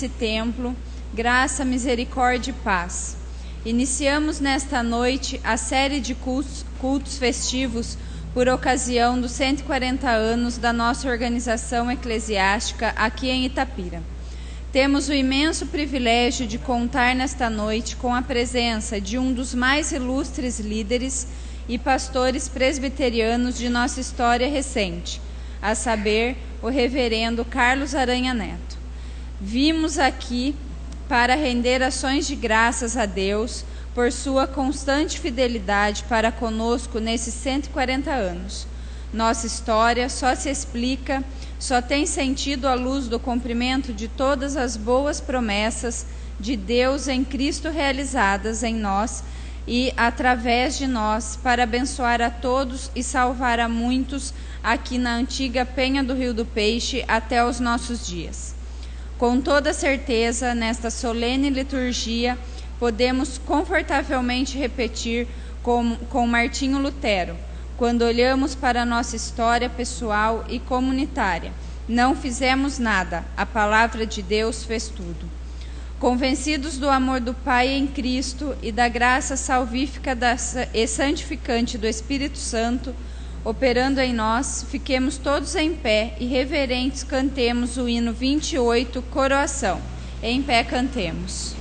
Esse templo, graça, misericórdia e paz. Iniciamos nesta noite a série de cultos festivos por ocasião dos 140 anos da nossa organização eclesiástica aqui em Itapira. Temos o imenso privilégio de contar nesta noite com a presença de um dos mais ilustres líderes e pastores presbiterianos de nossa história recente, a saber, o reverendo Carlos Aranha Neto. Vimos aqui para render ações de graças a Deus por sua constante fidelidade para conosco nesses 140 anos. Nossa história só se explica, só tem sentido à luz do cumprimento de todas as boas promessas de Deus em Cristo realizadas em nós e através de nós para abençoar a todos e salvar a muitos aqui na antiga Penha do Rio do Peixe até os nossos dias. Com toda certeza, nesta solene liturgia, podemos confortavelmente repetir com Martinho Lutero, quando olhamos para a nossa história pessoal e comunitária. Não fizemos nada, a palavra de Deus fez tudo. Convencidos do amor do Pai em Cristo e da graça salvífica e santificante do Espírito Santo, operando em nós, fiquemos todos em pé e reverentes cantemos o hino 28, Coroação. Em pé cantemos.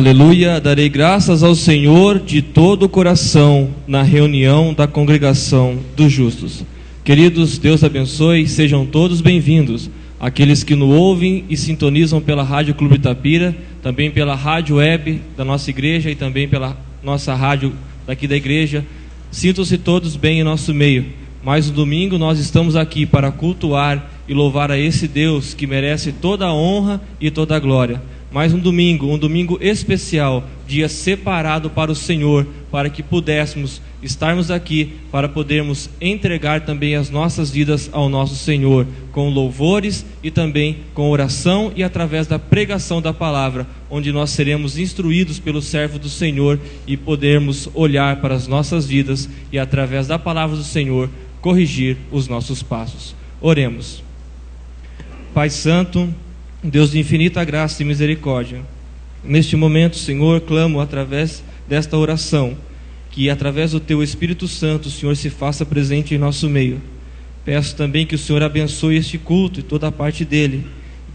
Aleluia, darei graças ao Senhor de todo o coração na reunião da congregação dos justos. Queridos, Deus abençoe, sejam todos bem-vindos. Aqueles que nos ouvem e sintonizam pela Rádio Clube Itapira, também pela rádio web da nossa igreja e também pela nossa rádio daqui da igreja, sintam-se todos bem em nosso meio. Mais um domingo nós estamos aqui para cultuar e louvar a esse Deus que merece toda a honra e toda a glória. Mais um domingo especial, dia separado para o Senhor, para que pudéssemos estarmos aqui, para podermos entregar também as nossas vidas ao nosso Senhor, com louvores e também com oração e através da pregação da palavra, onde nós seremos instruídos pelo servo do Senhor e podermos olhar para as nossas vidas e através da palavra do Senhor, corrigir os nossos passos. Oremos. Pai Santo, Deus de infinita graça e misericórdia, neste momento, Senhor, clamo através desta oração, que através do Teu Espírito Santo, o Senhor se faça presente em nosso meio. Peço também que o Senhor abençoe este culto e toda a parte dele,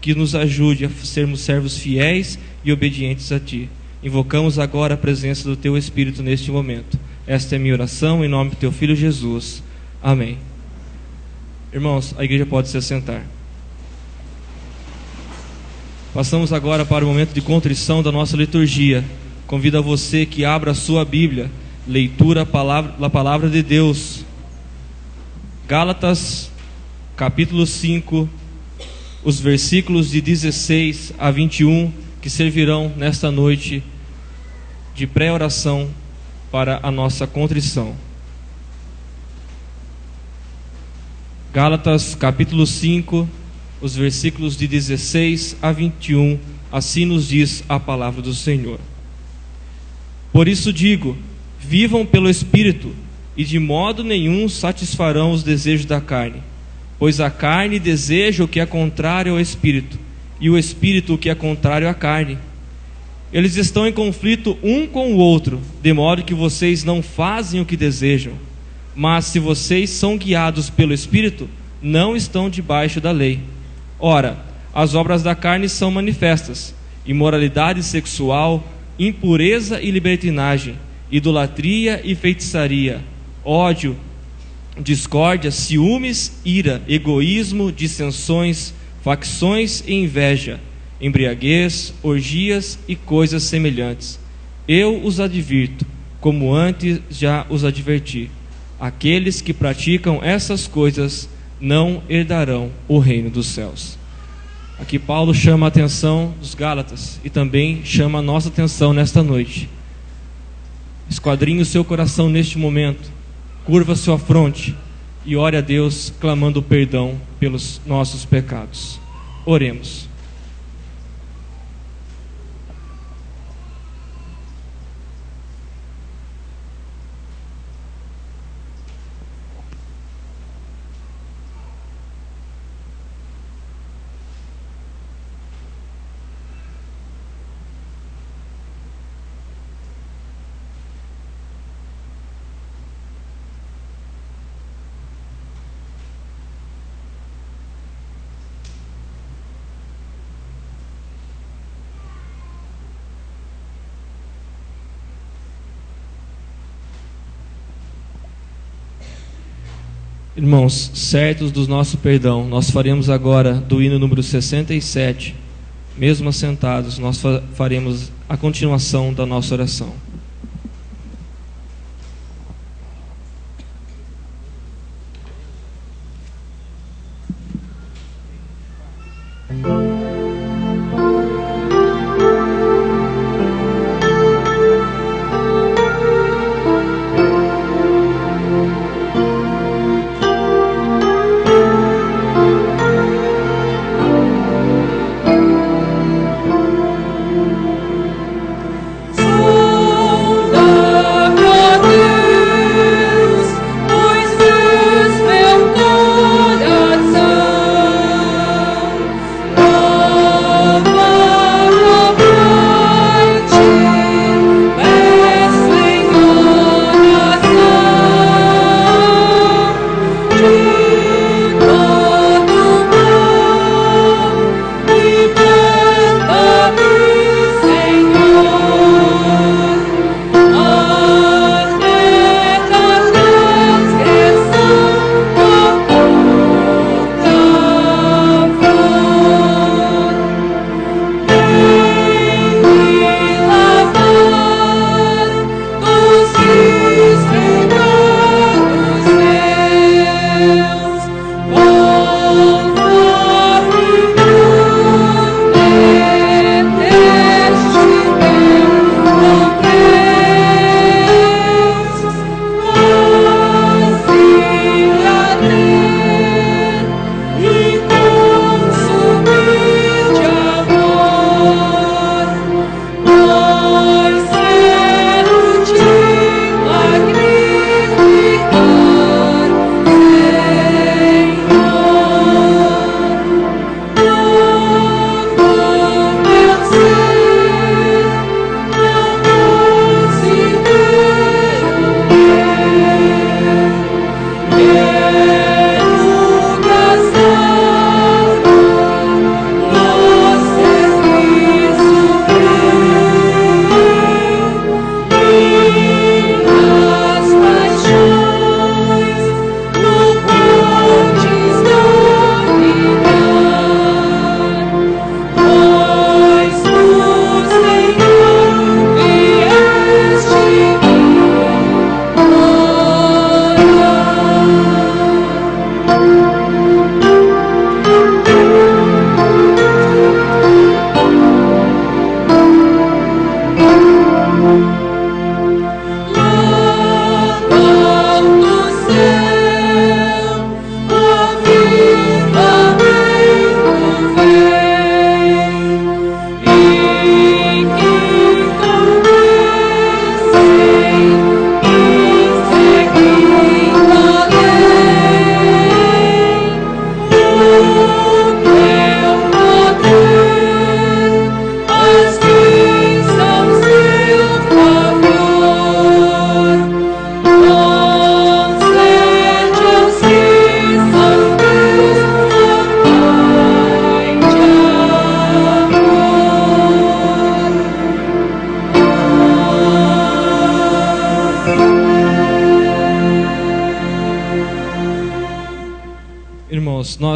que nos ajude a sermos servos fiéis e obedientes a Ti. Invocamos agora a presença do Teu Espírito neste momento. Esta é a minha oração em nome do Teu Filho Jesus. Amém. Irmãos, a igreja pode se assentar. Passamos agora para o momento de contrição da nossa liturgia. Convido a você que abra a sua Bíblia, leitura da palavra de Deus. Gálatas, capítulo 5, os versículos de 16 a 21, que servirão nesta noite de pré-oração para a nossa contrição. Gálatas, capítulo 5, os versículos de 16 a 21, assim nos diz a palavra do Senhor. Por isso digo, vivam pelo Espírito, e de modo nenhum satisfarão os desejos da carne, pois a carne deseja o que é contrário ao Espírito, e o Espírito o que é contrário à carne. Eles estão em conflito um com o outro, de modo que vocês não fazem o que desejam. Mas se vocês são guiados pelo Espírito, não estão debaixo da lei. Ora, as obras da carne são manifestas: imoralidade sexual, impureza e libertinagem, idolatria e feitiçaria, ódio, discórdia, ciúmes, ira, egoísmo, dissensões, facções e inveja, embriaguez, orgias e coisas semelhantes. Eu os advirto, como antes já os adverti: aqueles que praticam essas coisas não herdarão o reino dos céus. Aqui Paulo chama a atenção dos Gálatas e também chama a nossa atenção nesta noite. Esquadrinhe o seu coração neste momento, curva sua fronte e ore a Deus clamando perdão pelos nossos pecados. Oremos. Irmãos, certos do nosso perdão, nós faremos agora do hino número 67, mesmo assentados, nós faremos a continuação da nossa oração. Oh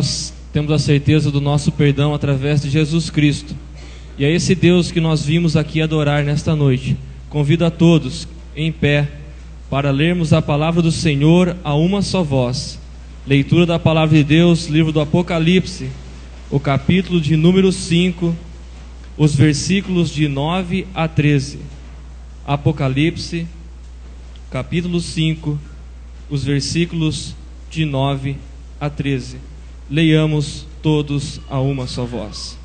nós temos a certeza do nosso perdão através de Jesus Cristo. E é esse Deus que nós vimos aqui adorar nesta noite. Convido a todos, em pé, para lermos a palavra do Senhor a uma só voz. Leitura da palavra de Deus, livro do Apocalipse, o capítulo de número 5, os versículos de 9 a 13. Apocalipse, capítulo 5, os versículos de 9 a 13. Leiamos todos a uma só voz.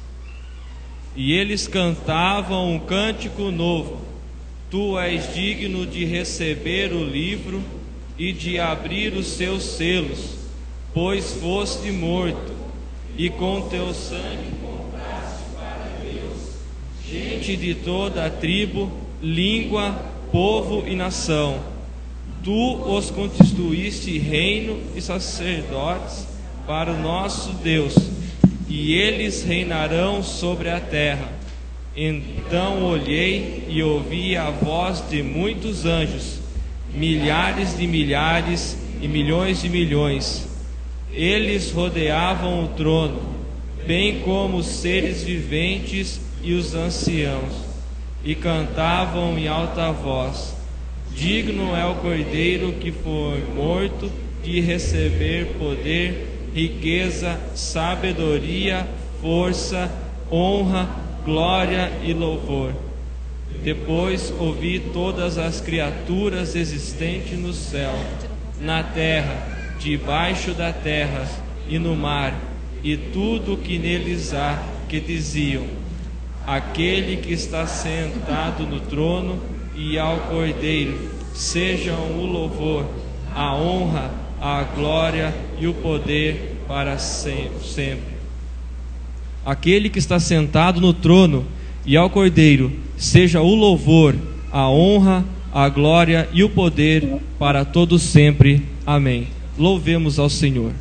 E eles cantavam um cântico novo: Tu és digno de receber o livro e de abrir os seus selos, pois foste morto, e com teu sangue compraste para Deus gente de toda a tribo, língua, povo e nação. Tu os constituíste reino e sacerdotes para o nosso Deus, e eles reinarão sobre a terra. Então olhei e ouvi a voz de muitos anjos, milhares de milhares e milhões de milhões. Eles rodeavam o trono, bem como os seres viventes e os anciãos, e cantavam em alta voz: Digno é o Cordeiro que foi morto de receber poder, riqueza, sabedoria, força, honra, glória e louvor. Depois ouvi todas as criaturas existentes no céu, na terra, debaixo da terra e no mar, e tudo o que neles há, que diziam: Aquele que está sentado no trono e ao Cordeiro sejam o louvor, a honra, a glória e o poder para sempre. Aquele que está sentado no trono e ao Cordeiro seja o louvor, a honra, a glória e o poder para todos sempre. Amém. Louvemos ao Senhor.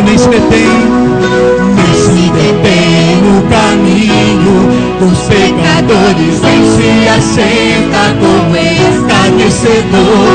nem se detém no caminho dos pecadores, nem se assenta como escarnecedor.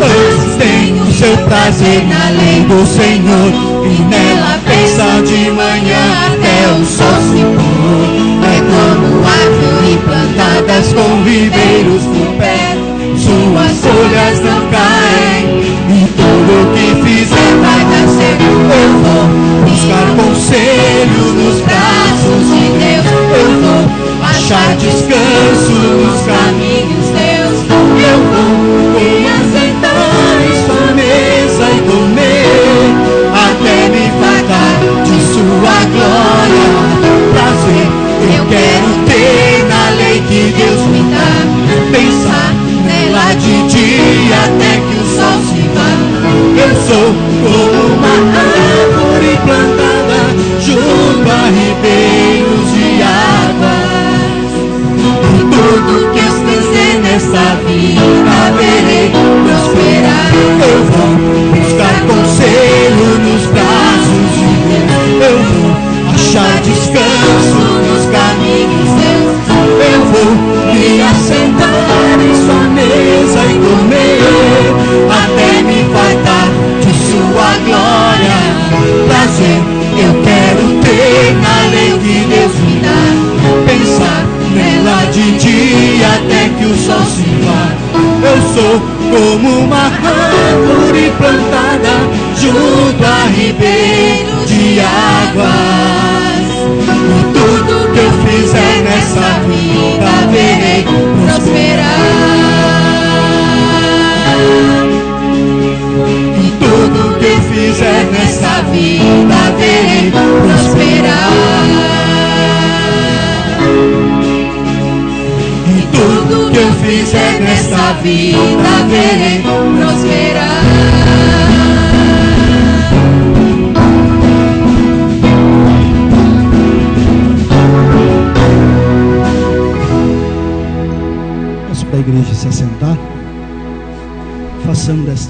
Antes tem o seu prazer na lei do Senhor, e nela pensa de manhã até o sol se pôr. É como árvore plantadas com ribeiros por perto, suas folhas não caem, e tudo que fizer vai dar certo. Eu vou buscar conselho nos braços de Deus, eu vou achar descanso nos caminhos Deus. Eu vou me assentar em sua mesa e comer, até me fartar de sua glória. Prazer eu quero ter na lei que Deus me dá, pensar nela de dia até que o sol se vá. Eu sou como uma árvore plantada junto a ribeiros de águas, e tudo que eu fizer nessa vida verei prosperar. Eu vou buscar conselho nos braços de Deus, eu vou achar descanso nos caminhos Deus. Eu vou me assentar em sua mesa e comer, até me fartar de sua glória. Prazer eu quero ter na lei que Deus me dá, pensar nela de dia até que o sol se vá. Eu sou como uma árvore plantada junto a ribeiro de águas, e tudo que eu fizer nessa vida verei prosperar. E tudo que eu fizer nessa vida verei prosperar. E tudo que eu fizer nessa vida verei prosperar. Peço para a igreja se assentar. Façamos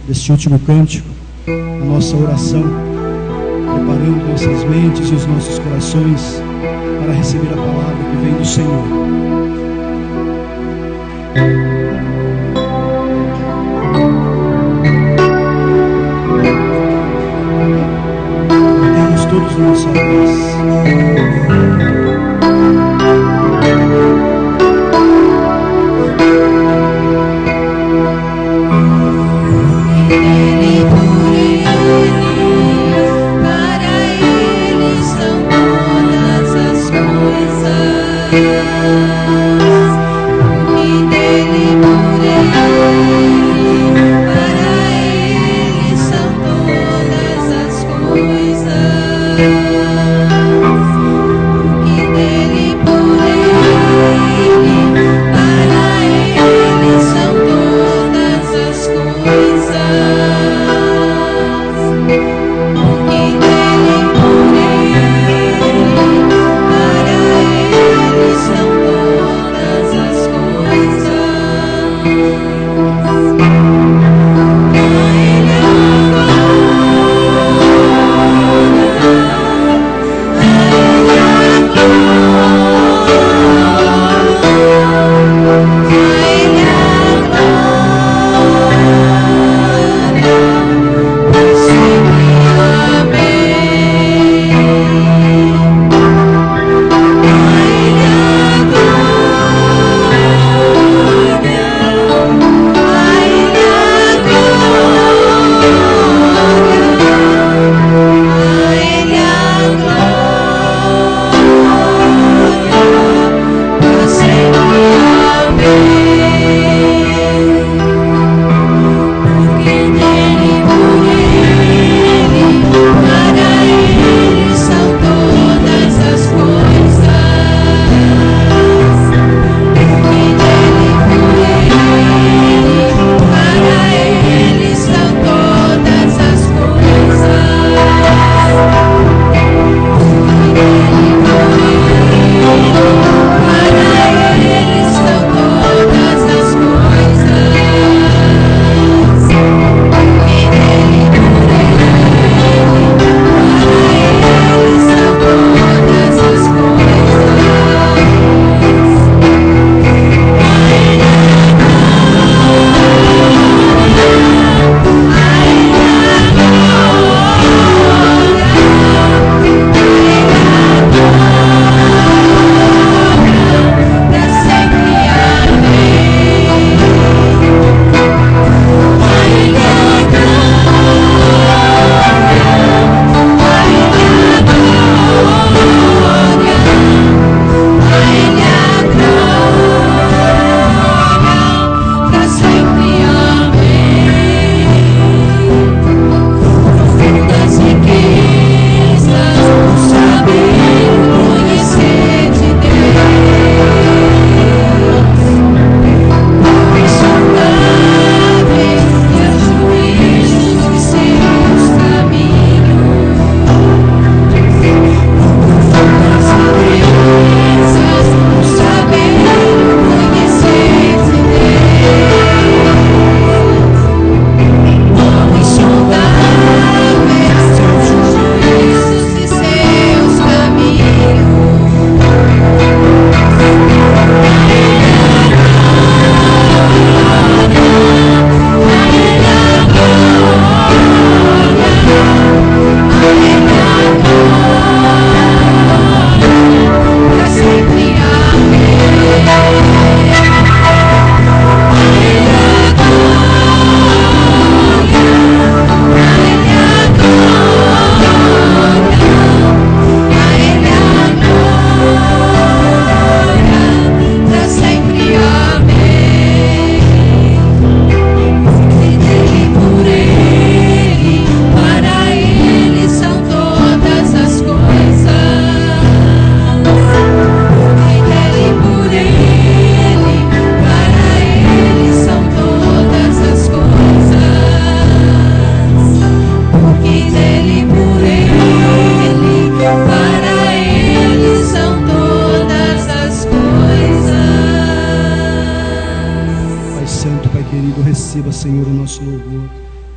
deste último cântico a nossa oração, preparando nossas mentes e os nossos corações para receber a palavra que vem do Senhor. Temos todos nossa voz.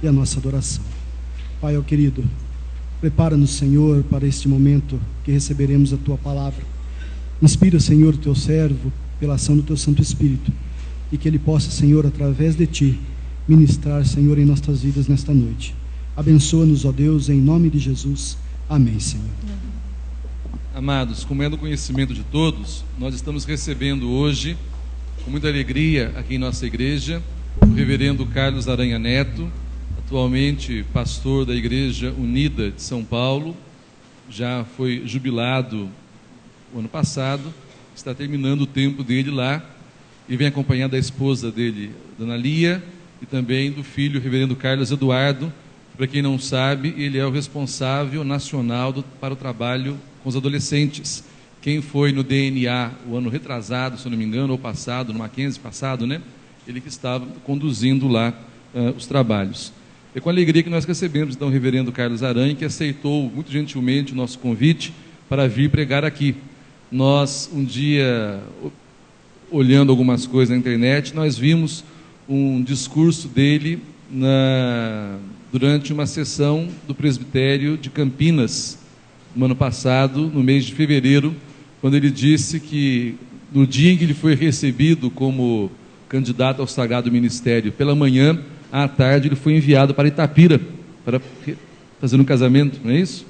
e a nossa adoração. Pai, ó querido, prepara-nos, Senhor, para este momento que receberemos a Tua palavra. Inspira, Senhor, o Teu servo pela ação do Teu Santo Espírito, e que ele possa, Senhor, através de Ti, ministrar, Senhor, em nossas vidas nesta noite. Abençoa-nos, ó Deus, em nome de Jesus. Amém, Senhor. Amados, como é do conhecimento de todos, nós estamos recebendo hoje, com muita alegria, aqui em nossa igreja, o reverendo Carlos Aranha Neto, atualmente pastor da Igreja Unida de São Paulo, já foi jubilado o ano passado, está terminando o tempo dele lá, e vem acompanhado da esposa dele, Dona Lia, e também do filho, o reverendo Carlos Eduardo. Para quem não sabe, ele é o responsável nacional para o trabalho com os adolescentes. Quem foi no DNA o ano retrasado, se eu não me engano, ou passado, no Mackenzie passado, né? Ele que estava conduzindo lá os trabalhos. É com alegria que nós recebemos, então, o reverendo Carlos Aranha, que aceitou muito gentilmente o nosso convite para vir pregar aqui. Nós, um dia, olhando algumas coisas na internet, nós vimos um discurso dele durante uma sessão do presbitério de Campinas, no ano passado, no mês de fevereiro, quando ele disse que no dia em que ele foi recebido como candidato ao Sagrado Ministério pela manhã, à tarde ele foi enviado para Itapira para fazer um casamento, não é isso?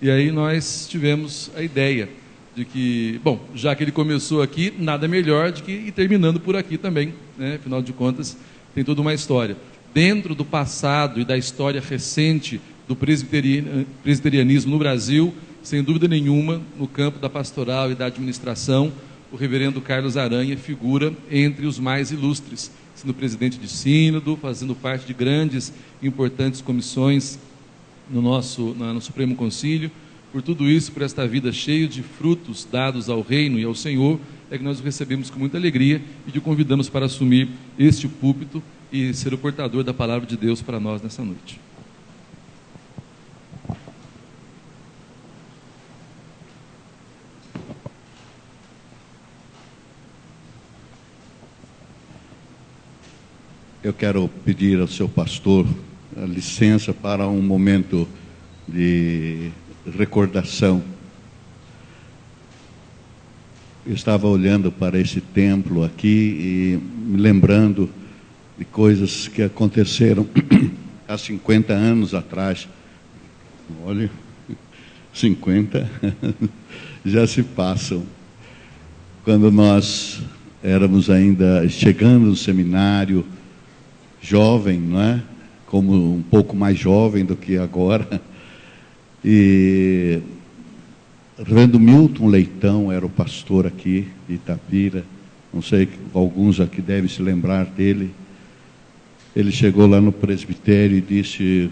E aí nós tivemos a ideia de que, bom, já que ele começou aqui, nada melhor do que ir terminando por aqui também, né? Afinal de contas, tem toda uma história. Dentro do passado e da história recente do presbiterianismo no Brasil, sem dúvida nenhuma, no campo da pastoral e da administração, o reverendo Carlos Aranha figura entre os mais ilustres, sendo presidente de sínodo, fazendo parte de grandes e importantes comissões no Supremo Concílio. Por tudo isso, por esta vida cheia de frutos dados ao reino e ao Senhor, é que nós o recebemos com muita alegria e te convidamos para assumir este púlpito e ser o portador da palavra de Deus para nós nessa noite. Eu quero pedir ao seu pastor a licença para um momento de recordação. Eu estava olhando para esse templo aqui e me lembrando de coisas que aconteceram há 50 anos atrás. Olha, 50 já se passam. Quando nós éramos ainda chegando no seminário, jovem, não é? Como um pouco mais jovem do que agora. E reverendo Milton Leitão era o pastor aqui de Itapira. Não sei, alguns aqui devem se lembrar dele. Ele chegou lá no presbitério e disse: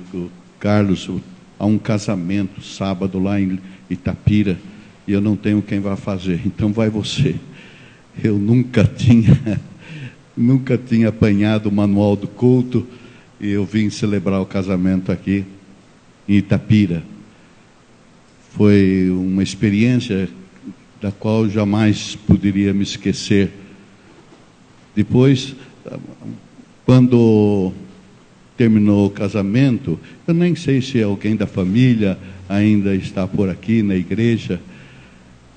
Carlos, há um casamento sábado lá em Itapira e eu não tenho quem vá fazer, então vai você. Eu nunca tinha apanhado o manual do culto e eu vim celebrar o casamento aqui em Itapira. Foi uma experiência da qual jamais poderia me esquecer. Depois, quando terminou o casamento, eu nem sei se alguém da família ainda está por aqui na igreja,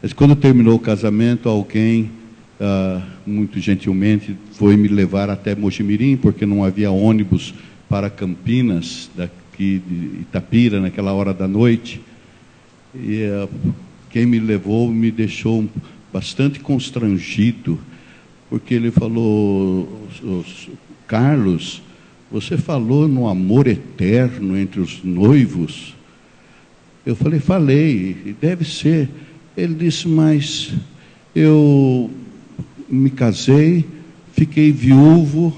mas quando terminou o casamento, alguém muito gentilmente foi me levar até Mojimirim, porque não havia ônibus para Campinas, daqui de Itapira, naquela hora da noite. E quem me levou me deixou bastante constrangido, porque ele falou: Carlos, você falou no amor eterno entre os noivos? Eu falei, deve ser. Ele disse: mas eu me casei, fiquei viúvo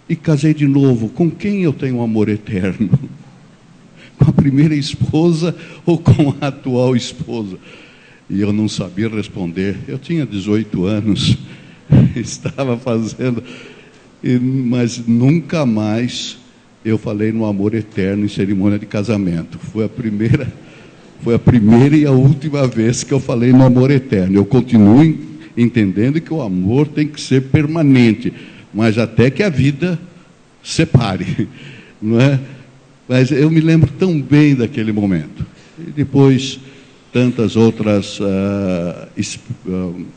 e casei de novo. Com quem eu tenho amor eterno? Com a primeira esposa ou com a atual esposa? E eu não sabia responder. Eu tinha 18 anos, estava fazendo, mas nunca mais eu falei no amor eterno em cerimônia de casamento. Foi a primeira e a última vez que eu falei no amor eterno. Eu continuo entendendo que o amor tem que ser permanente, mas até que a vida separe, não é? Mas eu me lembro tão bem daquele momento. E depois, tantas outras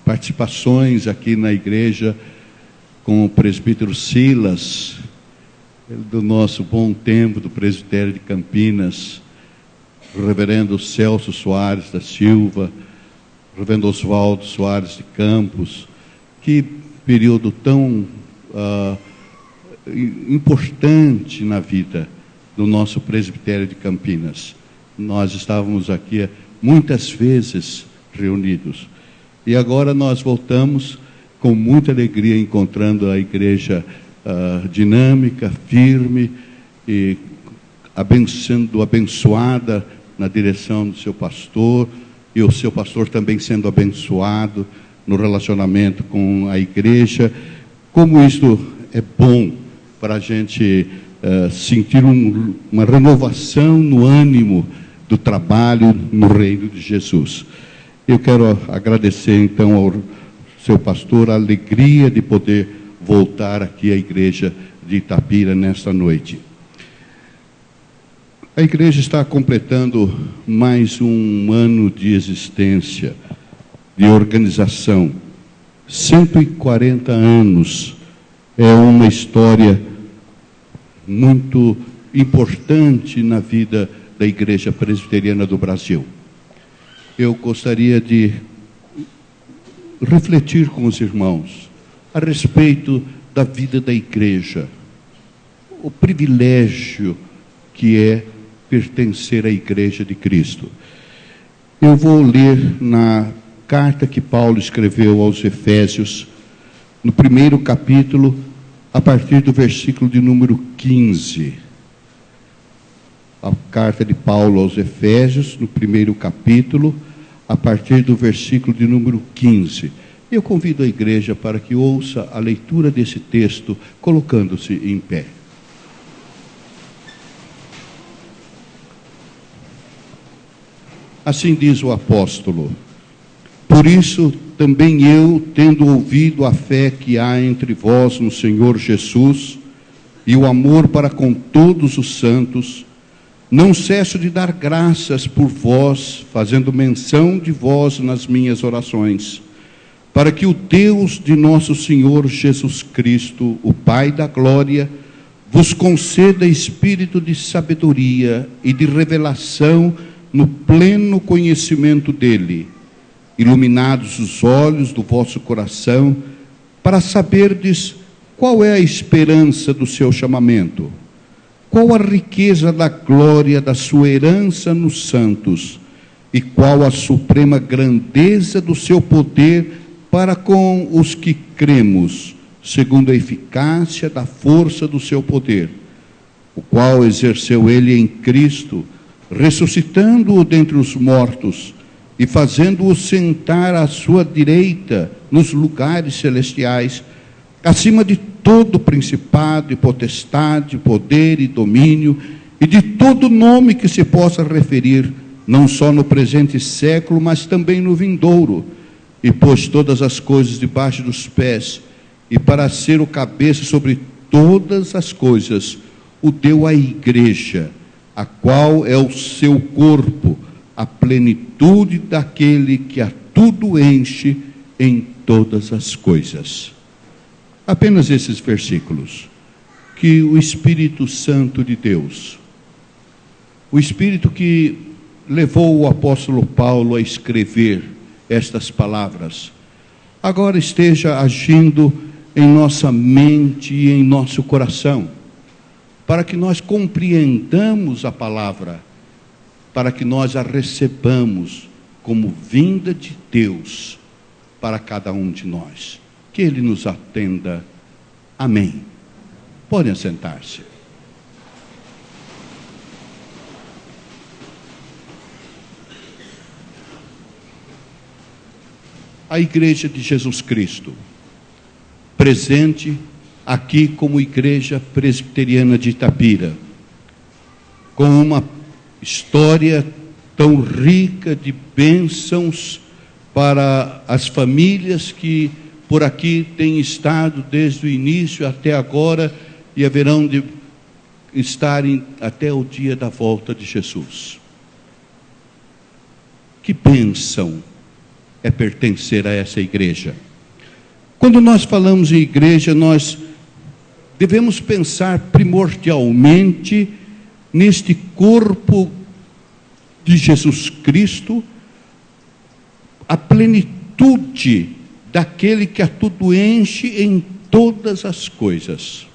participações aqui na igreja, com o presbítero Silas, do nosso bom tempo, do presbitério de Campinas, o reverendo Celso Soares da Silva, o reverendo Oswaldo Soares de Campos. Que período tão importante na vida do nosso presbitério de Campinas. Nós estávamos aqui muitas vezes reunidos. E agora nós voltamos com muita alegria, encontrando a igreja dinâmica, firme e sendo abençoada na direção do seu pastor, e o seu pastor também sendo abençoado no relacionamento com a igreja. Como isto é bom para a gente sentir uma renovação no ânimo do trabalho no reino de Jesus. Eu quero agradecer então ao seu pastor a alegria de poder voltar aqui à igreja de Itapira nesta noite. A igreja está completando mais um ano de existência, de organização. 140 anos é uma história muito importante na vida da Igreja Presbiteriana do Brasil. Eu gostaria de refletir com os irmãos a respeito da vida da igreja, o privilégio que é pertencer à Igreja de Cristo. Eu vou ler na carta que Paulo escreveu aos Efésios, no primeiro capítulo, a partir do versículo de número 15. A carta de Paulo aos Efésios, no primeiro capítulo, a partir do versículo de número 15. Eu convido a igreja para que ouça a leitura desse texto, colocando-se em pé. Assim diz o apóstolo: por isso também eu, tendo ouvido a fé que há entre vós no Senhor Jesus, e o amor para com todos os santos, não cesso de dar graças por vós, fazendo menção de vós nas minhas orações, para que o Deus de nosso Senhor Jesus Cristo, o Pai da glória, vos conceda espírito de sabedoria e de revelação no pleno conhecimento dele, iluminados os olhos do vosso coração, para saberdes qual é a esperança do seu chamamento, qual a riqueza da glória da sua herança nos santos, e qual a suprema grandeza do seu poder para com os que cremos, segundo a eficácia da força do seu poder, o qual exerceu ele em Cristo, ressuscitando-o dentre os mortos, e fazendo-o sentar à sua direita nos lugares celestiais, acima de todo principado e potestade, poder e domínio, e de todo nome que se possa referir, não só no presente século, mas também no vindouro, e pôs todas as coisas debaixo dos pés, e para ser o cabeça sobre todas as coisas, o deu à igreja, a qual é o seu corpo, a plenitude daquele que a tudo enche em todas as coisas. Apenas esses versículos, que o Espírito Santo de Deus, o Espírito que levou o apóstolo Paulo a escrever estas palavras, agora esteja agindo em nossa mente e em nosso coração, para que nós compreendamos a palavra, para que nós a recebamos como vinda de Deus para cada um de nós. Que Ele nos atenda. Amém. Podem assentar-se. A Igreja de Jesus Cristo, presente aqui como Igreja Presbiteriana de Itapira, com uma história tão rica de bênçãos para as famílias que por aqui têm estado desde o início até agora, e haverão de estarem até o dia da volta de Jesus. Que bênção é pertencer a essa igreja. Quando nós falamos em igreja, nós devemos pensar primordialmente neste corpo de Jesus Cristo, a plenitude daquele que a tudo enche em todas as coisas.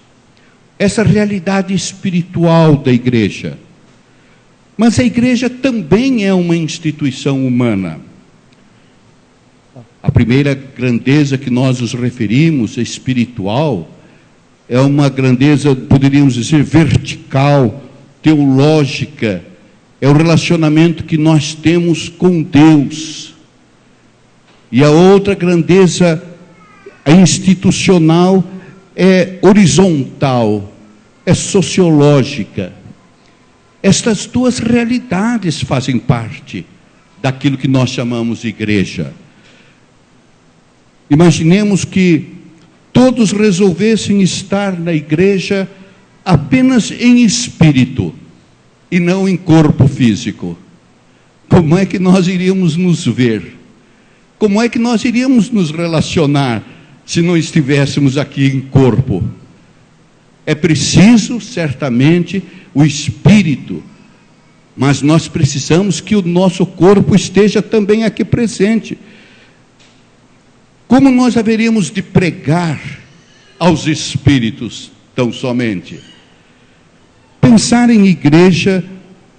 Essa realidade espiritual da igreja. Mas a igreja também é uma instituição humana. A primeira grandeza que nós nos referimos, espiritual, é uma grandeza, poderíamos dizer, vertical, teológica. É o relacionamento que nós temos com Deus. E a outra grandeza, a institucional, é horizontal, é sociológica. Estas duas realidades fazem parte daquilo que nós chamamos de igreja. Imaginemos que todos resolvessem estar na igreja apenas em espírito e não em corpo físico. Como é que nós iríamos nos ver? Como é que nós iríamos nos relacionar se não estivéssemos aqui em corpo? É preciso, certamente, o espírito, mas nós precisamos que o nosso corpo esteja também aqui presente. Como nós haveríamos de pregar aos espíritos tão somente? Pensar em igreja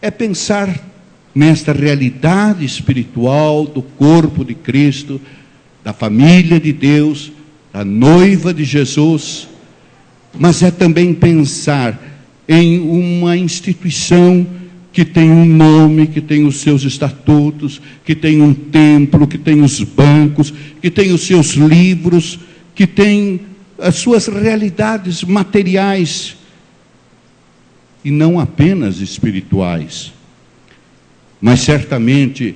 é pensar nesta realidade espiritual do corpo de Cristo, da família de Deus, da noiva de Jesus, mas é também pensar em uma instituição que tem um nome, que tem os seus estatutos, que tem um templo, que tem os bancos, que tem os seus livros, que tem as suas realidades materiais, e não apenas espirituais. Mas certamente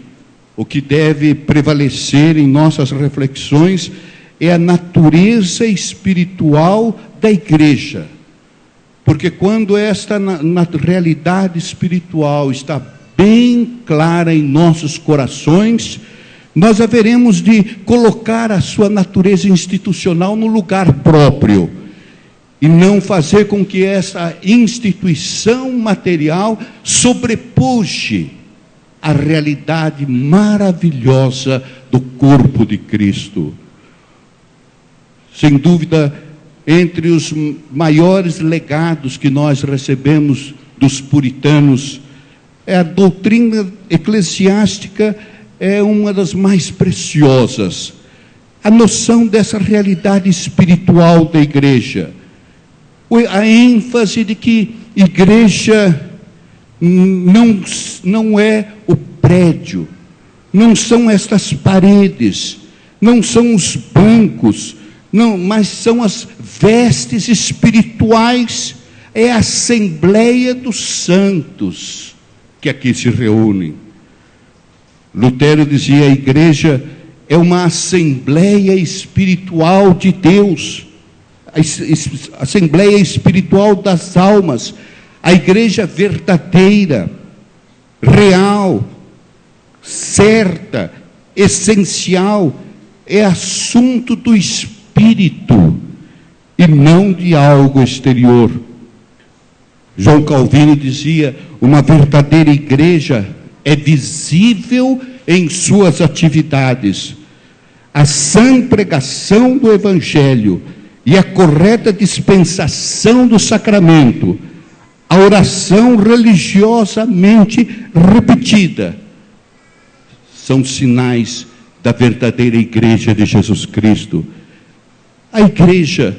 o que deve prevalecer em nossas reflexões é a natureza espiritual da igreja. Porque quando esta na realidade espiritual está bem clara em nossos corações, nós haveremos de colocar a sua natureza institucional no lugar próprio, e não fazer com que essa instituição material sobrepuje a realidade maravilhosa do corpo de Cristo. Sem dúvida, entre os maiores legados que nós recebemos dos puritanos, a doutrina eclesiástica é uma das mais preciosas. A noção dessa realidade espiritual da igreja. A ênfase de que igreja não é o prédio, não são estas paredes, não são os bancos, não, mas são as vestes espirituais, é a Assembleia dos Santos que aqui se reúnem. Lutero dizia: a igreja é uma Assembleia espiritual de Deus, a Assembleia espiritual das almas, a igreja verdadeira, real, certa, essencial, é assunto do Espírito e não de algo exterior. João Calvino dizia: uma verdadeira igreja é visível em suas atividades. A sã pregação do Evangelho e a correta dispensação do sacramento, a oração religiosamente repetida, são sinais da verdadeira igreja de Jesus Cristo. A igreja,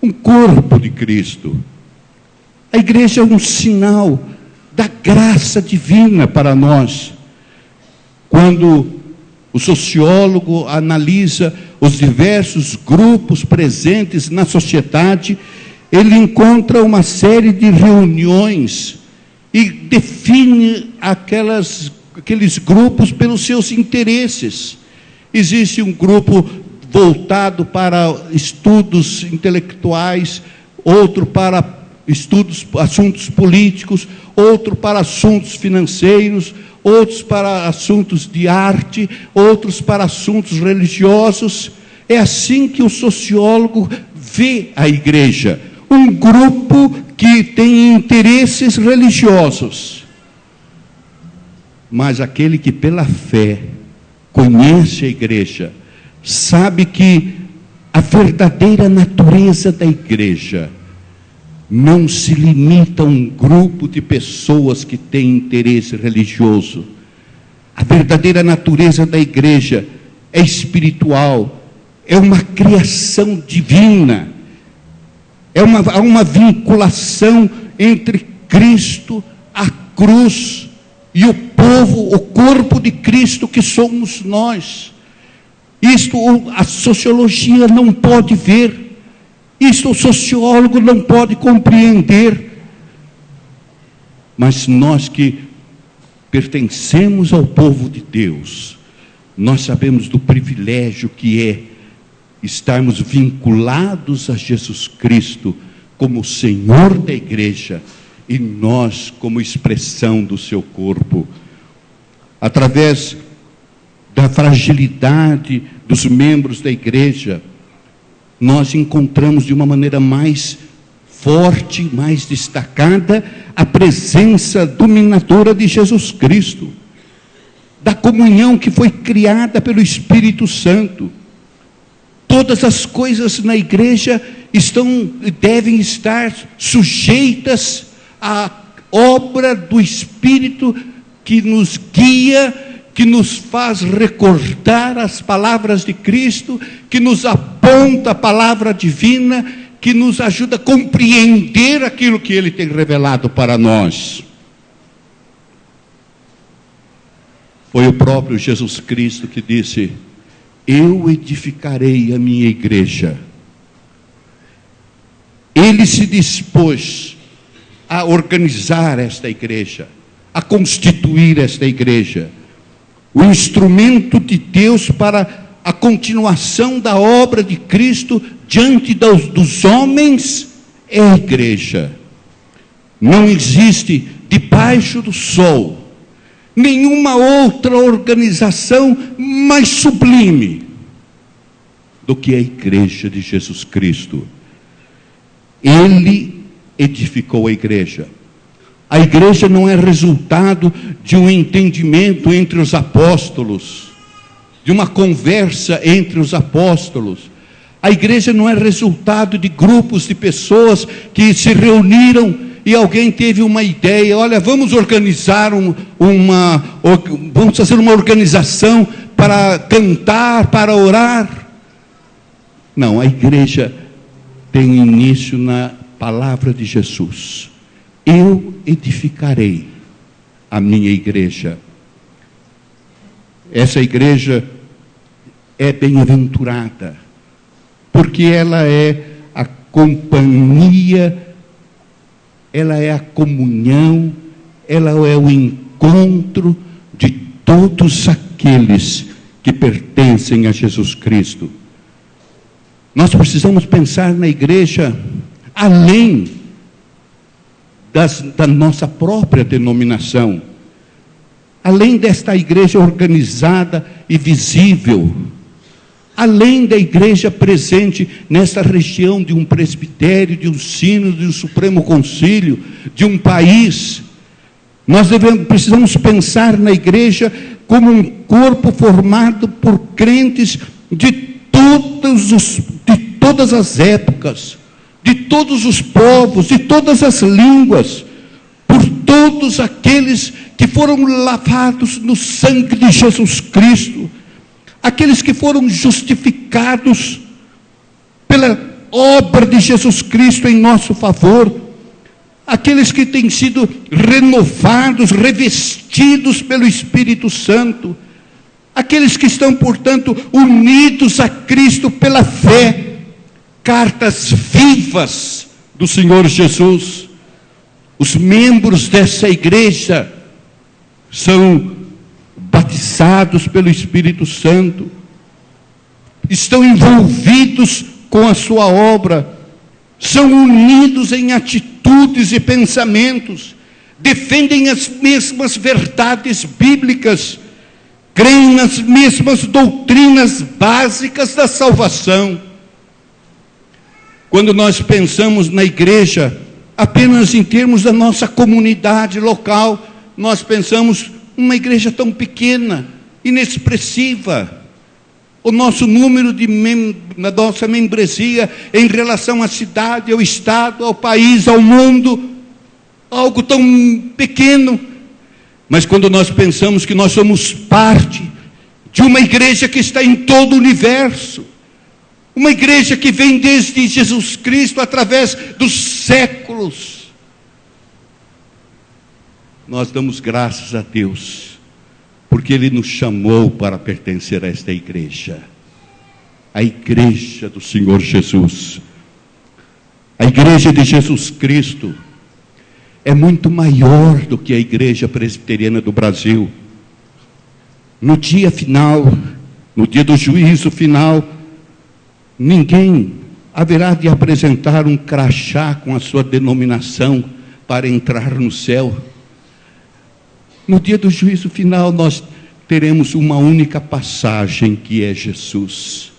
um corpo de Cristo. A igreja é um sinal da graça divina para nós. Quando o sociólogo analisa os diversos grupos presentes na sociedade, ele encontra uma série de reuniões e define aqueles grupos pelos seus interesses. Existe um grupo voltado para estudos intelectuais, outro para assuntos políticos, outro para assuntos financeiros, outros para assuntos de arte, outros para assuntos religiosos. É assim que o sociólogo vê a igreja, um grupo que tem interesses religiosos. Mas aquele que pela fé conhece a igreja, sabe que a verdadeira natureza da igreja não se limita a um grupo de pessoas que têm interesse religioso. A verdadeira natureza da igreja é espiritual, é uma criação divina, há uma vinculação entre Cristo, a cruz e o povo, o corpo de Cristo que somos nós. Isto a sociologia não pode ver, isto o sociólogo não pode compreender, mas nós que pertencemos ao povo de Deus, nós sabemos do privilégio que é estarmos vinculados a Jesus Cristo como Senhor da igreja e nós como expressão do seu corpo. Através da fragilidade dos membros da igreja, nós encontramos de uma maneira mais forte, mais destacada, a presença dominadora de Jesus Cristo, da comunhão que foi criada pelo Espírito Santo. Todas as coisas na igreja devem estar sujeitas à obra do Espírito que nos guia, que nos faz recordar as palavras de Cristo, que nos aponta a palavra divina, que nos ajuda a compreender aquilo que Ele tem revelado para nós. Foi o próprio Jesus Cristo que disse: eu edificarei a minha igreja. Ele se dispôs a organizar esta igreja, a constituir esta igreja, o instrumento de Deus para a continuação da obra de Cristo diante dos homens é a igreja. Não existe debaixo do sol nenhuma outra organização mais sublime do que a igreja de Jesus Cristo. Ele edificou a igreja. A igreja não é resultado de um entendimento entre os apóstolos, de uma conversa entre os apóstolos. A igreja não é resultado de grupos de pessoas que se reuniram e alguém teve uma ideia: olha, vamos organizar vamos fazer uma organização para cantar, para orar. Não, a igreja tem início na palavra de Jesus: eu edificarei a minha igreja. Essa igreja é bem-aventurada, porque ela é a companhia, ela é a comunhão, ela é o encontro de todos aqueles que pertencem a Jesus Cristo. Nós precisamos pensar na igreja além da nossa própria denominação, além desta igreja organizada e visível, além da igreja presente nesta região de um presbitério, de um sínodo, de um supremo concílio, de um país. Nós precisamos pensar na igreja como um corpo formado por crentes de todas as épocas, de todos os povos, de todas as línguas, por todos aqueles que foram lavados no sangue de Jesus Cristo, aqueles que foram justificados pela obra de Jesus Cristo em nosso favor, aqueles que têm sido renovados, revestidos pelo Espírito Santo, aqueles que estão, portanto, unidos a Cristo pela fé, cartas vivas do Senhor Jesus. Os membros dessa igreja são batizados pelo Espírito Santo, estão envolvidos com a sua obra, são unidos em atitudes e pensamentos, defendem as mesmas verdades bíblicas, creem nas mesmas doutrinas básicas da salvação. Quando nós pensamos na igreja apenas em termos da nossa comunidade local, nós pensamos uma igreja tão pequena, inexpressiva. O nosso número na nossa membresia em relação à cidade, ao estado, ao país, ao mundo, algo tão pequeno. Mas quando nós pensamos que nós somos parte de uma igreja que está em todo o universo, uma igreja que vem desde Jesus Cristo através dos séculos, nós damos graças a Deus, porque Ele nos chamou para pertencer a esta igreja, a igreja do Senhor Jesus. A igreja de Jesus Cristo é muito maior do que a igreja presbiteriana do Brasil. No dia final, no dia do juízo final, ninguém haverá de apresentar um crachá com a sua denominação para entrar no céu. No dia do juízo final, nós teremos uma única passagem, que é Jesus.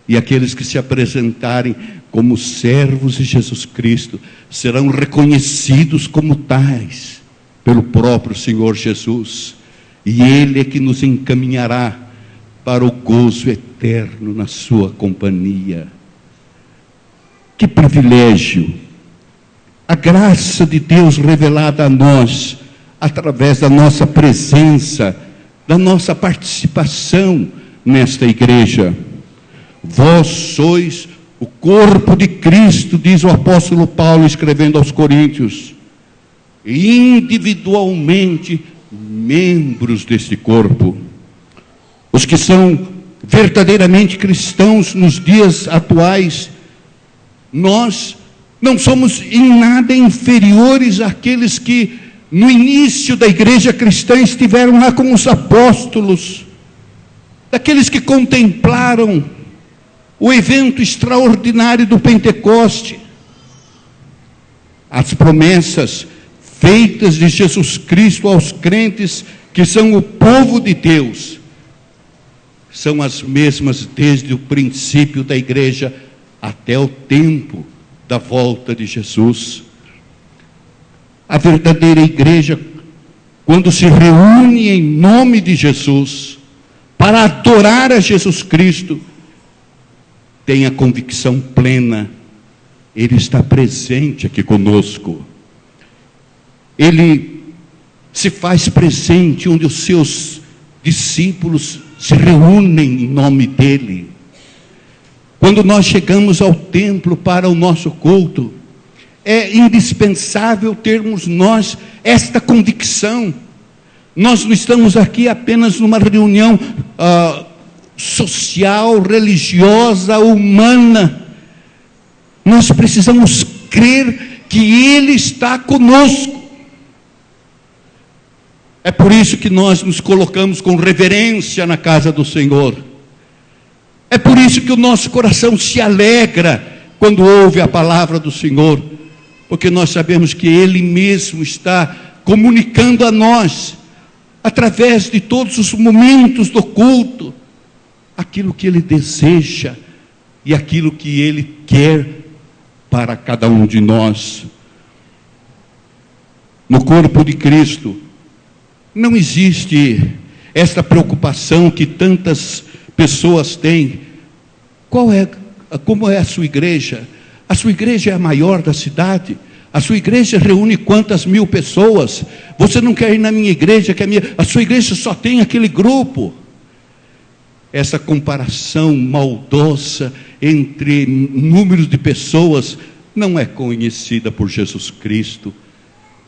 E aqueles que se apresentarem como servos de Jesus Cristo serão reconhecidos como tais pelo próprio Senhor Jesus. E Ele é que nos encaminhará para o gozo eterno na sua companhia. Que privilégio! A graça de Deus revelada a nós, através da nossa presença, da nossa participação nesta igreja. Vós sois o corpo de Cristo, diz o apóstolo Paulo escrevendo aos Coríntios, individualmente membros deste corpo. Os que são verdadeiramente cristãos nos dias atuais, nós não somos em nada inferiores àqueles que no início da igreja cristã estiveram lá com os apóstolos, daqueles que contemplaram o evento extraordinário do Pentecoste. As promessas feitas de Jesus Cristo aos crentes que são o povo de Deus são as mesmas desde o princípio da igreja até o tempo da volta de Jesus. A verdadeira igreja, quando se reúne em nome de Jesus, para adorar a Jesus Cristo, tem a convicção plena, Ele está presente aqui conosco. Ele se faz presente onde os seus discípulos se reúnem em nome dEle. Quando nós chegamos ao templo para o nosso culto, é indispensável termos nós esta convicção. Nós não estamos aqui apenas numa reunião social, religiosa, humana. Nós precisamos crer que Ele está conosco. É por isso que nós nos colocamos com reverência na casa do Senhor. É por isso que o nosso coração se alegra quando ouve a palavra do Senhor, porque nós sabemos que Ele mesmo está comunicando a nós, através de todos os momentos do culto, aquilo que Ele deseja e aquilo que Ele quer para cada um de nós. No corpo de Cristo, não existe esta preocupação que tantas pessoas têm. Como é a sua igreja? A sua igreja é a maior da cidade? A sua igreja reúne quantas mil pessoas? Você não quer ir na minha igreja, que a sua igreja só tem aquele grupo. Essa comparação maldosa entre números de pessoas não é conhecida por Jesus Cristo,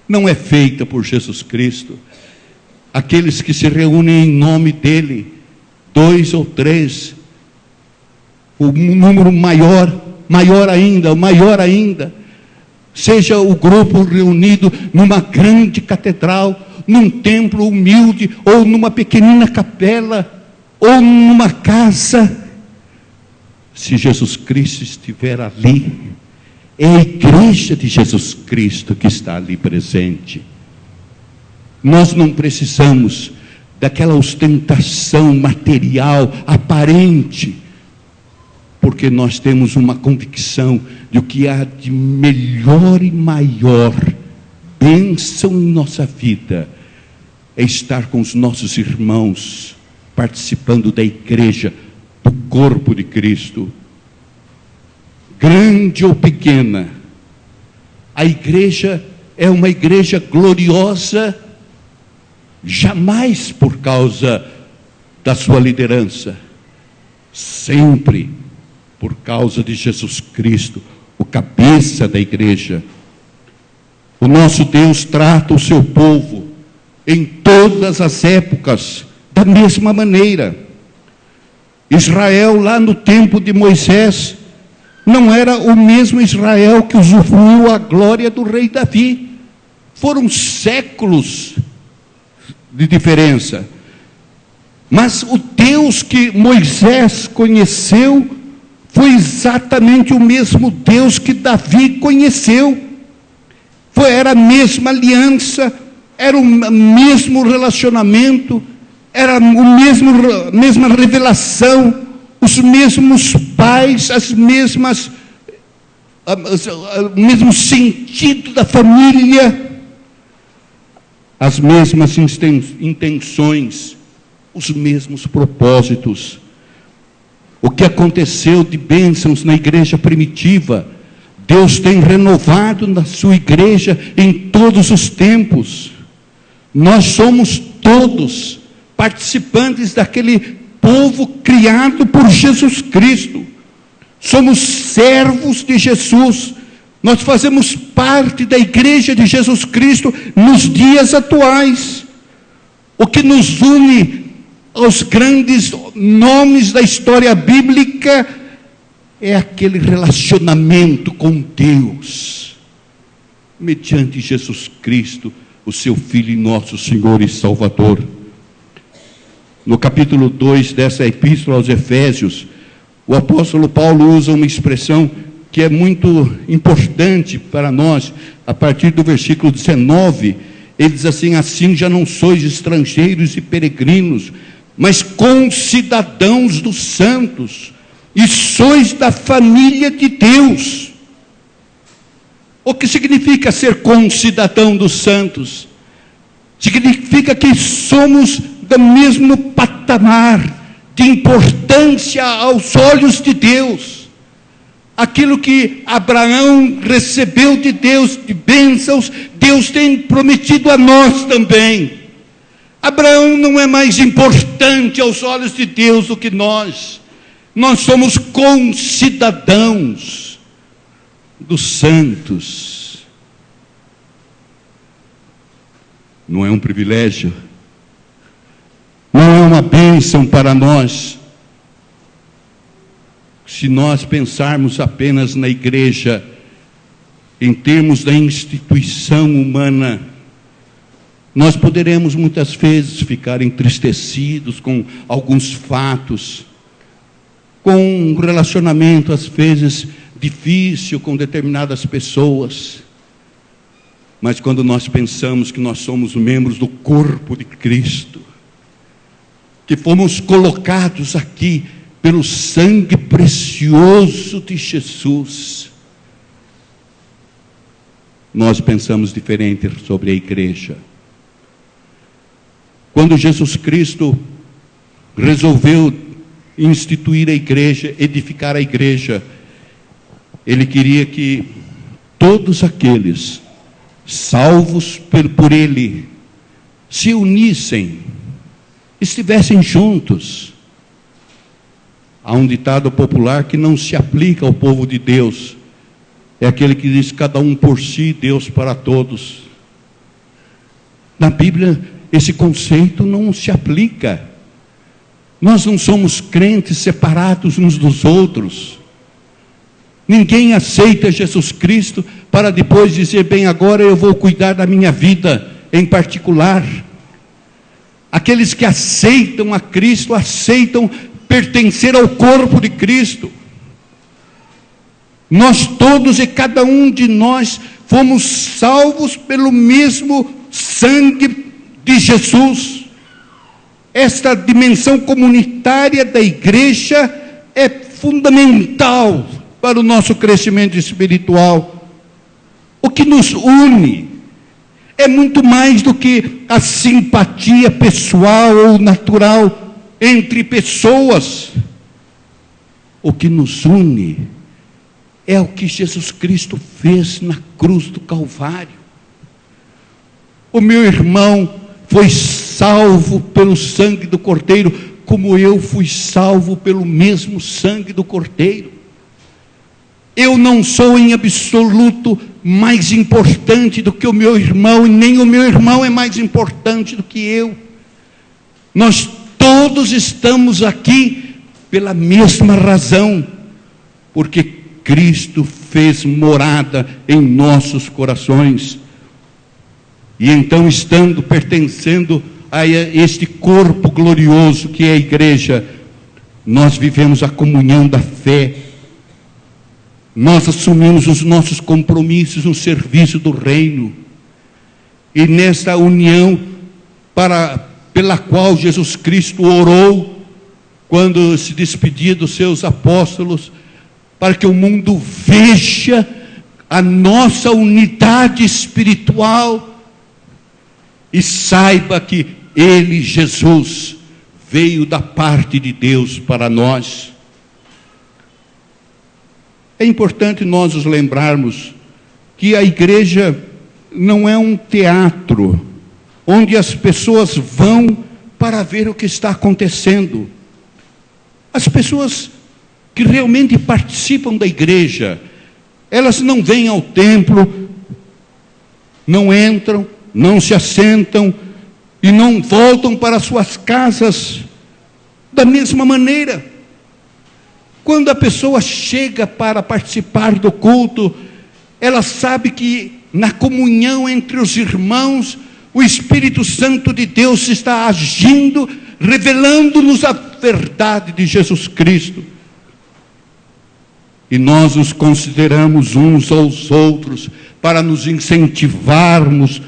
não é feita por Jesus Cristo. Aqueles que se reúnem em nome dEle, 2 ou 3, o número maior ainda, seja o grupo reunido numa grande catedral, num templo humilde, ou numa pequenina capela, ou numa casa, se Jesus Cristo estiver ali, É a igreja de Jesus Cristo que está ali presente. Nós não precisamos daquela ostentação material, aparente, porque nós temos uma convicção de o que há de melhor e maior bênção em nossa vida é estar com os nossos irmãos, participando da igreja, do corpo de Cristo. Grande ou pequena, a igreja é uma igreja gloriosa, jamais por causa da sua liderança, sempre por causa de Jesus Cristo, o cabeça da igreja. O nosso Deus trata o seu povo em todas as épocas da mesma maneira. Israel, lá no tempo de Moisés, não era o mesmo Israel que usufruiu a glória do rei Davi. Foram séculos de diferença. Mas o Deus que Moisés conheceu foi exatamente o mesmo Deus que Davi conheceu. Era a mesma aliança, era o mesmo relacionamento, era a mesma revelação, os mesmos pais, o mesmo sentido da família, as mesmas intenções, os mesmos propósitos. O que aconteceu de bênçãos na igreja primitiva, Deus tem renovado na sua igreja em todos os tempos. Nós somos todos participantes daquele povo criado por Jesus Cristo. Somos servos de Jesus. Nós fazemos parte da igreja de Jesus Cristo nos dias atuais. O que nos une aos grandes nomes da história bíblica é aquele relacionamento com Deus, mediante Jesus Cristo, o seu Filho e nosso Senhor e Salvador. No capítulo 2 dessa epístola aos Efésios, o apóstolo Paulo usa uma expressão que é muito importante para nós. A partir do versículo 19, ele diz assim: assim já não sois estrangeiros e peregrinos, mas concidadãos dos santos, e sois da família de Deus. O que significa ser concidadão dos santos? Significa que somos do mesmo patamar de importância aos olhos de Deus. Aquilo que Abraão recebeu de Deus, de bênçãos, Deus tem prometido a nós também. Abraão não é mais importante aos olhos de Deus do que nós. Nós somos concidadãos dos santos. Não é um privilégio, não é uma bênção para nós. Se nós pensarmos apenas na igreja, em termos da instituição humana, nós poderemos muitas vezes ficar entristecidos com alguns fatos, com um relacionamento às vezes difícil com determinadas pessoas. Mas quando nós pensamos que nós somos membros do corpo de Cristo, que fomos colocados aqui pelo sangue precioso de Jesus, nós pensamos diferente sobre a igreja. Quando Jesus Cristo resolveu instituir a igreja, edificar a igreja, Ele queria que todos aqueles salvos por Ele se unissem, estivessem juntos. Há um ditado popular que não se aplica ao povo de Deus, é aquele que diz: cada um por si, Deus para todos. Na Bíblia, esse conceito não se aplica. Nós não somos crentes separados uns dos outros. Ninguém aceita Jesus Cristo para depois dizer: bem, agora eu vou cuidar da minha vida em particular. Aqueles que aceitam a Cristo, aceitam pertencer ao corpo de Cristo. Nós todos e cada um de nós fomos salvos pelo mesmo sangue de Jesus. Esta dimensão comunitária da igreja é fundamental para o nosso crescimento espiritual. O que nos une é muito mais do que a simpatia pessoal ou natural entre pessoas. O que nos une é o que Jesus Cristo fez na cruz do Calvário. O meu irmão foi salvo pelo sangue do Cordeiro, como eu fui salvo pelo mesmo sangue do Cordeiro. Eu não sou em absoluto mais importante do que o meu irmão, e nem o meu irmão é mais importante do que eu. Nós todos estamos aqui pela mesma razão, porque Cristo fez morada em nossos corações. E então, estando pertencendo a este corpo glorioso que é a igreja, nós vivemos a comunhão da fé. Nós assumimos os nossos compromissos no serviço do reino. E nesta união pela qual Jesus Cristo orou, quando se despedia dos seus apóstolos, para que o mundo veja a nossa unidade espiritual e saiba que Ele, Jesus, veio da parte de Deus para nós. É importante nós nos lembrarmos que a igreja não é um teatro onde as pessoas vão para ver o que está acontecendo. As pessoas que realmente participam da igreja, elas não vêm ao templo, não entram, não se assentam e não voltam para suas casas da mesma maneira. Quando a pessoa chega para participar do culto, ela sabe que na comunhão entre os irmãos, o Espírito Santo de Deus está agindo, revelando-nos a verdade de Jesus Cristo. E nós nos consideramos uns aos outros para nos incentivarmos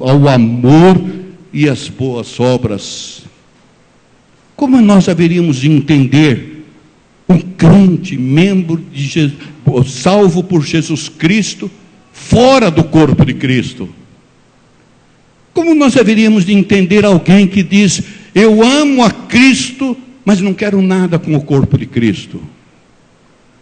ao amor e às boas obras. Como nós haveríamos de entender um crente, membro de Jesus, salvo por Jesus Cristo, fora do corpo de Cristo? Como nós haveríamos de entender alguém que diz: eu amo a Cristo, mas não quero nada com o corpo de Cristo?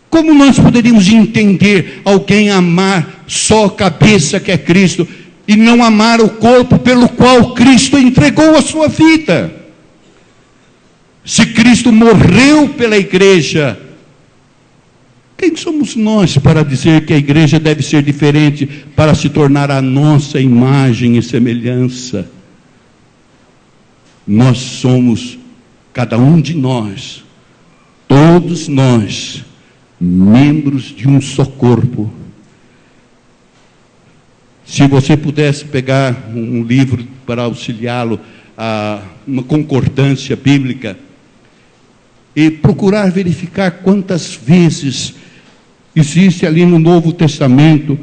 Como nós poderíamos entender alguém amar só a cabeça, que é Cristo, e não amar o corpo pelo qual Cristo entregou a sua vida? Se Cristo morreu pela igreja, quem somos nós para dizer que a igreja deve ser diferente para se tornar a nossa imagem e semelhança? Nós somos, cada um de nós, todos nós, membros de um só corpo. Se você pudesse pegar um livro para auxiliá-lo a uma concordância bíblica e procurar verificar quantas vezes existe ali no Novo Testamento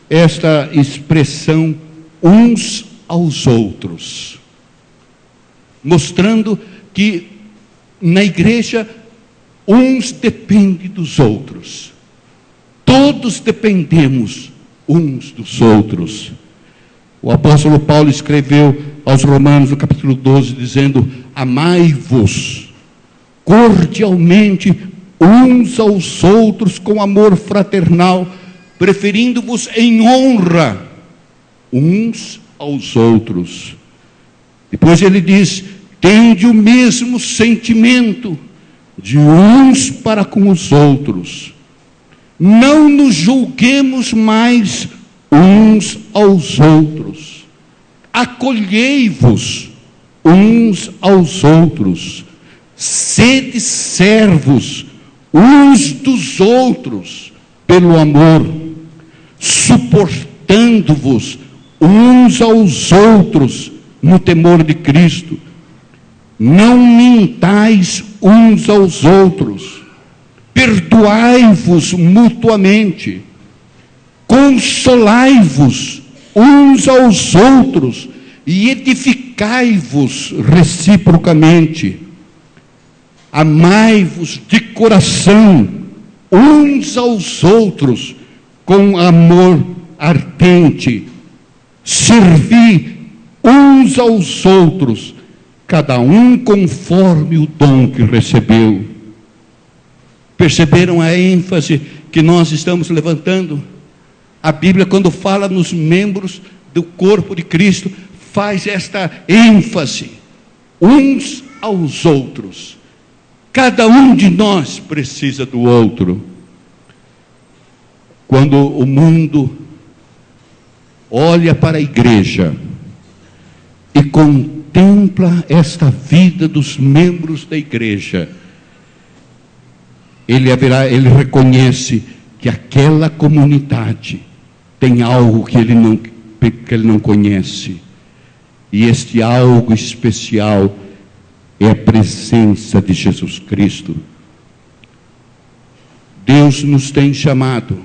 esta expressão uns aos outros, mostrando que na igreja uns dependem dos outros, todos dependemos uns dos outros. O apóstolo Paulo escreveu aos Romanos no capítulo 12, dizendo: amai-vos cordialmente uns aos outros com amor fraternal, preferindo-vos em honra uns aos outros. Depois ele diz: tende o mesmo sentimento de uns para com os outros. Não nos julguemos mais uns aos outros. Acolhei-vos uns aos outros. Sede servos uns dos outros pelo amor, suportando-vos uns aos outros no temor de Cristo. Não mintais uns aos outros, perdoai-vos mutuamente, consolai-vos uns aos outros e edificai-vos reciprocamente. Amai-vos de coração uns aos outros com amor ardente. Servi uns aos outros, cada um conforme o dom que recebeu. Perceberam a ênfase que nós estamos levantando? A Bíblia, quando fala nos membros do corpo de Cristo, faz esta ênfase, uns aos outros. Cada um de nós precisa do outro. Quando o mundo olha para a igreja e contempla esta vida dos membros da igreja, ele reconhece que aquela comunidade tem algo que ele não conhece. E este algo especial é a presença de Jesus Cristo. Deus nos tem chamado,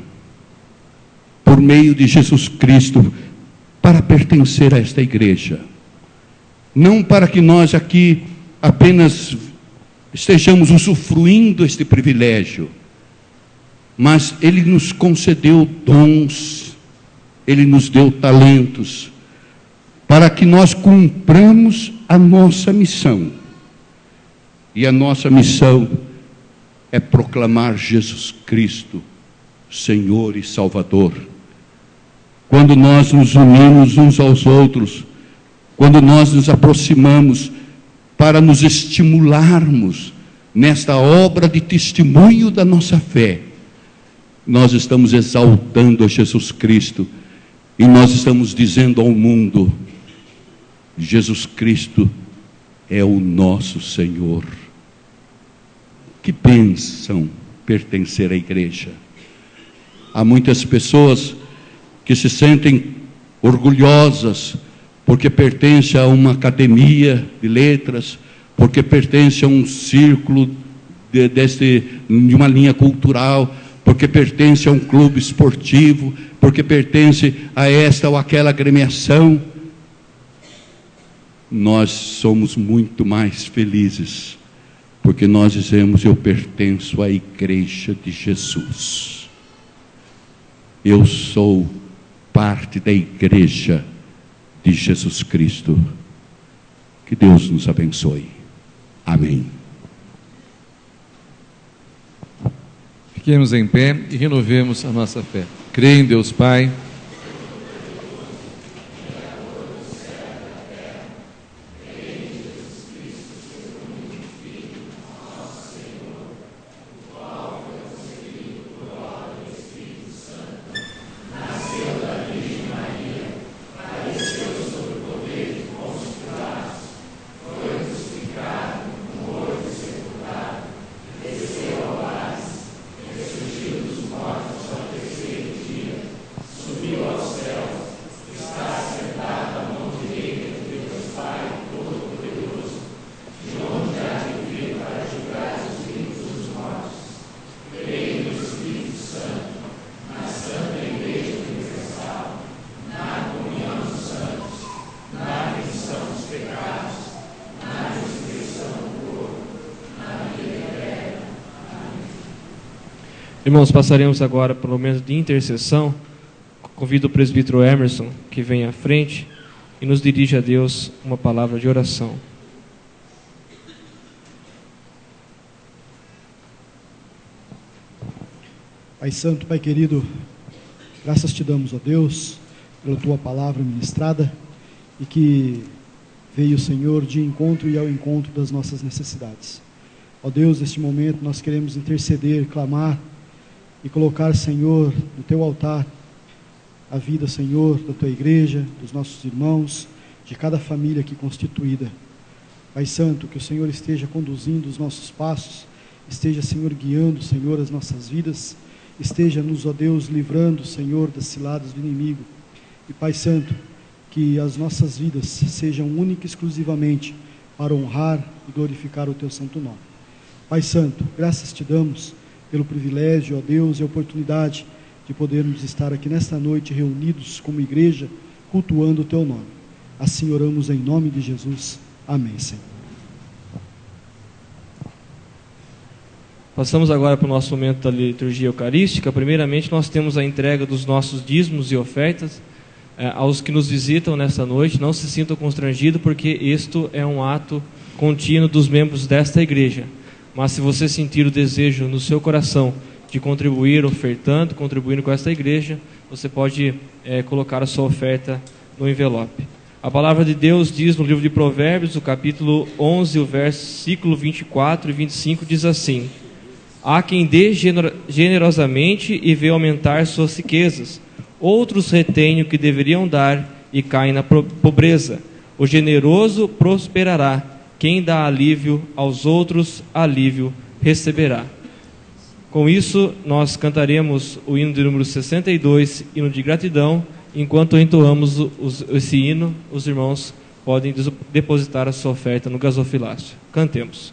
por meio de Jesus Cristo, para pertencer a esta igreja. Não para que nós aqui apenas estejamos usufruindo este privilégio, mas Ele nos concedeu dons, Ele nos deu talentos, para que nós cumpramos a nossa missão. E a nossa missão é proclamar Jesus Cristo, Senhor e Salvador. Quando nós nos unimos uns aos outros, quando nós nos aproximamos para nos estimularmos nesta obra de testemunho da nossa fé, nós estamos exaltando a Jesus Cristo e nós estamos dizendo ao mundo: Jesus Cristo é o nosso Senhor. Que bênção pertencer à igreja. Há muitas pessoas que se sentem orgulhosas porque pertencem a uma academia de letras, porque pertencem a um círculo de uma linha cultural, porque pertencem a um clube esportivo, porque pertencem a esta ou aquela agremiação. Nós somos muito mais felizes, porque nós dizemos: eu pertenço à igreja de Jesus. Eu sou parte da igreja de Jesus Cristo. Que Deus nos abençoe. Amém. Fiquemos em pé e renovemos a nossa fé. Creio em Deus Pai, irmãos, passaremos agora para o momento de intercessão. Convido o presbítero Emerson que vem à frente e nos dirige a Deus uma palavra de oração. Pai Santo, Pai querido, graças te damos, ó Deus, pela tua palavra ministrada e que veio, Senhor, de encontro e ao encontro das nossas necessidades. Ó Deus, neste momento nós queremos interceder, clamar e colocar, Senhor, no teu altar a vida, Senhor, da tua igreja, dos nossos irmãos, de cada família aqui constituída. Pai Santo, que o Senhor esteja conduzindo os nossos passos, esteja, Senhor, guiando, Senhor, as nossas vidas, esteja-nos, ó Deus, livrando, Senhor, das ciladas do inimigo. E, Pai Santo, que as nossas vidas sejam única e exclusivamente para honrar e glorificar o teu santo nome. Pai Santo, graças te damos pelo privilégio, ó Deus, e a oportunidade de podermos estar aqui nesta noite reunidos como igreja, cultuando o Teu nome. Assim oramos em nome de Jesus. Amém, Senhor. Passamos agora para o nosso momento da liturgia eucarística. Primeiramente, nós temos a entrega dos nossos dízimos e ofertas aos que nos visitam nesta noite. Não se sintam constrangidos, porque isto é um ato contínuo dos membros desta igreja. Mas se você sentir o desejo no seu coração de contribuir, ofertando, contribuindo com esta igreja, você pode colocar a sua oferta no envelope. A palavra de Deus diz no livro de Provérbios, o capítulo 11, o versículo 24 e 25, diz assim: há quem dê generosamente e vê aumentar suas riquezas. Outros retêm o que deveriam dar e caem na pobreza. O generoso prosperará. Quem dá alívio aos outros, alívio receberá. Com isso, nós cantaremos o hino de número 62, hino de gratidão. Enquanto entoamos esse hino, os irmãos podem depositar a sua oferta no gasofilácio. Cantemos.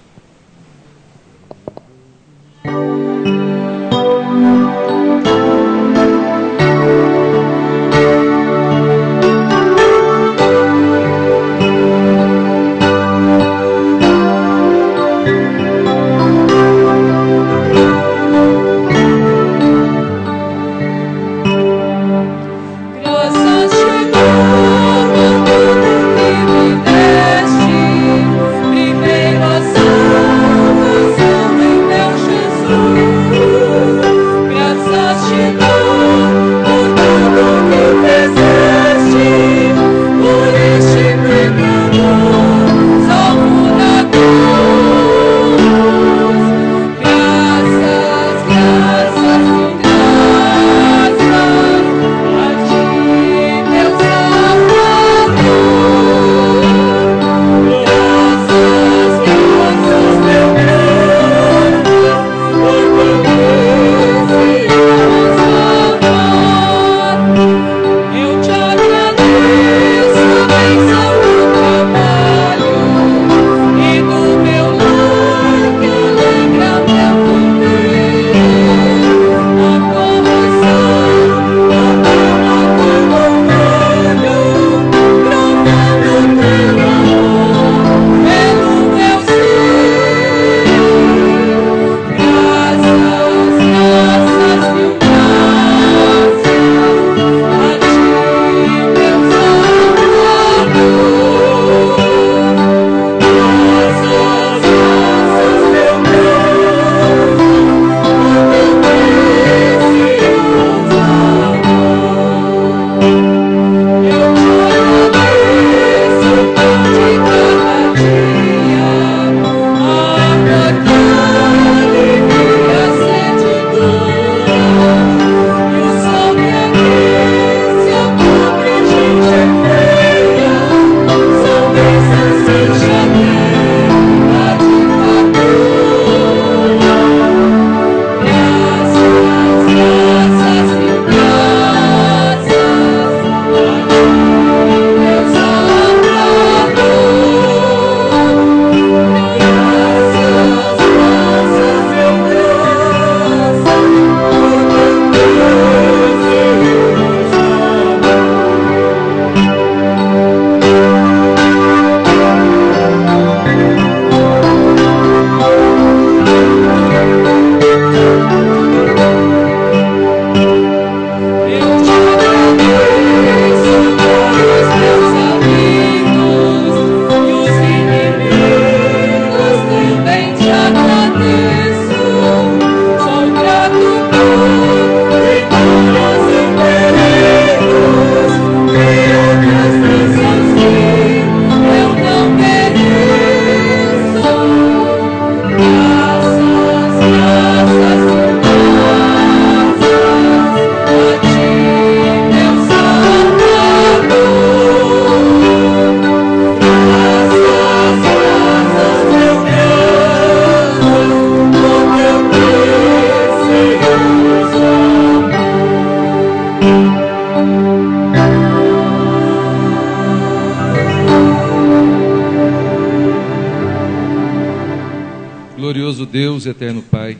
Glorioso Deus e eterno Pai,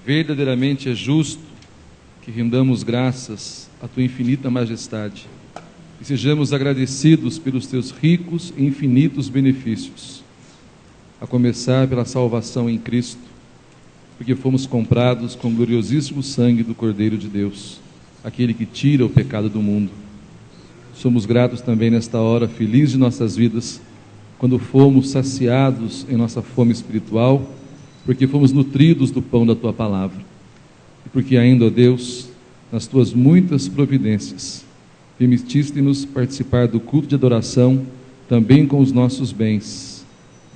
verdadeiramente é justo que rendamos graças à tua infinita majestade e sejamos agradecidos pelos teus ricos e infinitos benefícios, a começar pela salvação em Cristo, porque fomos comprados com o gloriosíssimo sangue do Cordeiro de Deus, aquele que tira o pecado do mundo. Somos gratos também nesta hora feliz de nossas vidas, quando fomos saciados em nossa fome espiritual, porque fomos nutridos do pão da tua palavra, e porque ainda, ó Deus, nas tuas muitas providências, permitiste-nos participar do culto de adoração também com os nossos bens,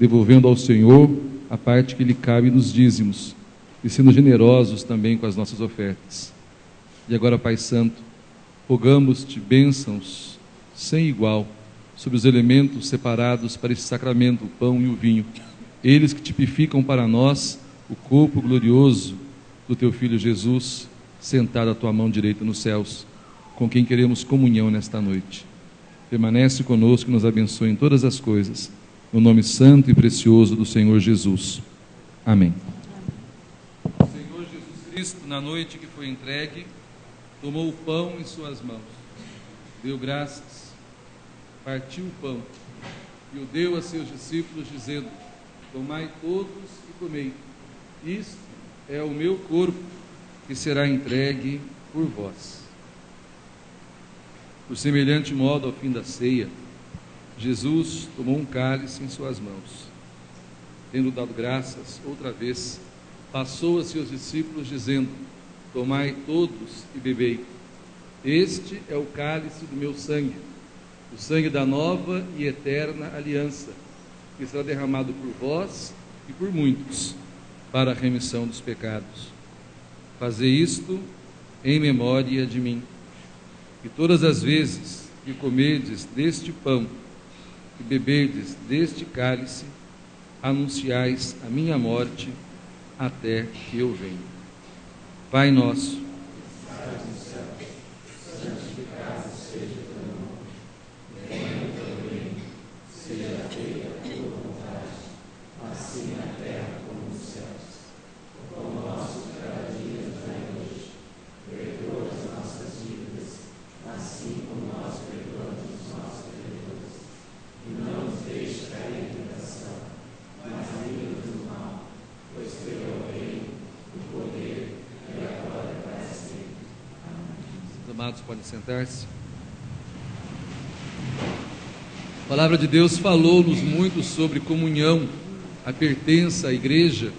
devolvendo ao Senhor a parte que lhe cabe nos dízimos e sendo generosos também com as nossas ofertas. E agora, Pai Santo, rogamos-te bênçãos sem igual sobre os elementos separados para este sacramento, o pão e o vinho, eles que tipificam para nós o corpo glorioso do teu Filho Jesus, sentado à tua mão direita nos céus, com quem queremos comunhão nesta noite. Permanece conosco e nos abençoe em todas as coisas, no nome santo e precioso do Senhor Jesus. Amém. O Senhor Jesus Cristo, na noite que foi entregue, tomou o pão em suas mãos, deu graças, partiu o pão e o deu a seus discípulos, dizendo: tomai todos e comei, isto é o meu corpo, que será entregue por vós. Por semelhante modo, ao fim da ceia, Jesus tomou um cálice em suas mãos, tendo dado graças outra vez, passou a seus discípulos, dizendo: tomai todos e bebei, este é o cálice do meu sangue, o sangue da nova e eterna aliança, que será derramado por vós e por muitos, para a remissão dos pecados. Fazei isto em memória de mim. E todas as vezes que comerdes deste pão e beberdes deste cálice, anunciais a minha morte até que eu venha. Pai nosso, pode sentar-se. A palavra de Deus falou-nos muito sobre comunhão, a pertença à igreja,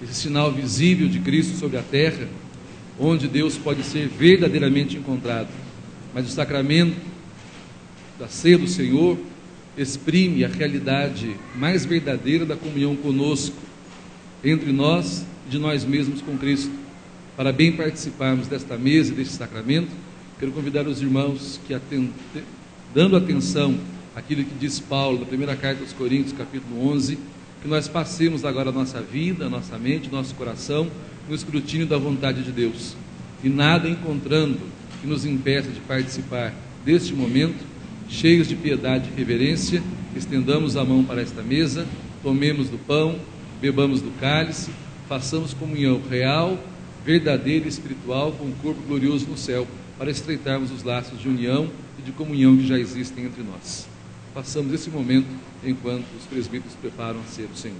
esse sinal visível de Cristo sobre a terra, onde Deus pode ser verdadeiramente encontrado. Mas o sacramento da ceia do Senhor exprime a realidade mais verdadeira da comunhão conosco, entre nós e de nós mesmos com Cristo. Para bem participarmos desta mesa e deste sacramento, quero convidar os irmãos que, dando atenção àquilo que diz Paulo, na primeira carta aos Coríntios, capítulo 11, que nós passemos agora a nossa vida, a nossa mente, o nosso coração, no escrutínio da vontade de Deus. E nada encontrando que nos impeça de participar deste momento, cheios de piedade e reverência, estendamos a mão para esta mesa, tomemos do pão, bebamos do cálice, façamos comunhão real, verdadeira e espiritual com o corpo glorioso no céu, para estreitarmos os laços de união e de comunhão que já existem entre nós. Passamos esse momento enquanto os presbíteros preparam a ceia do Senhor.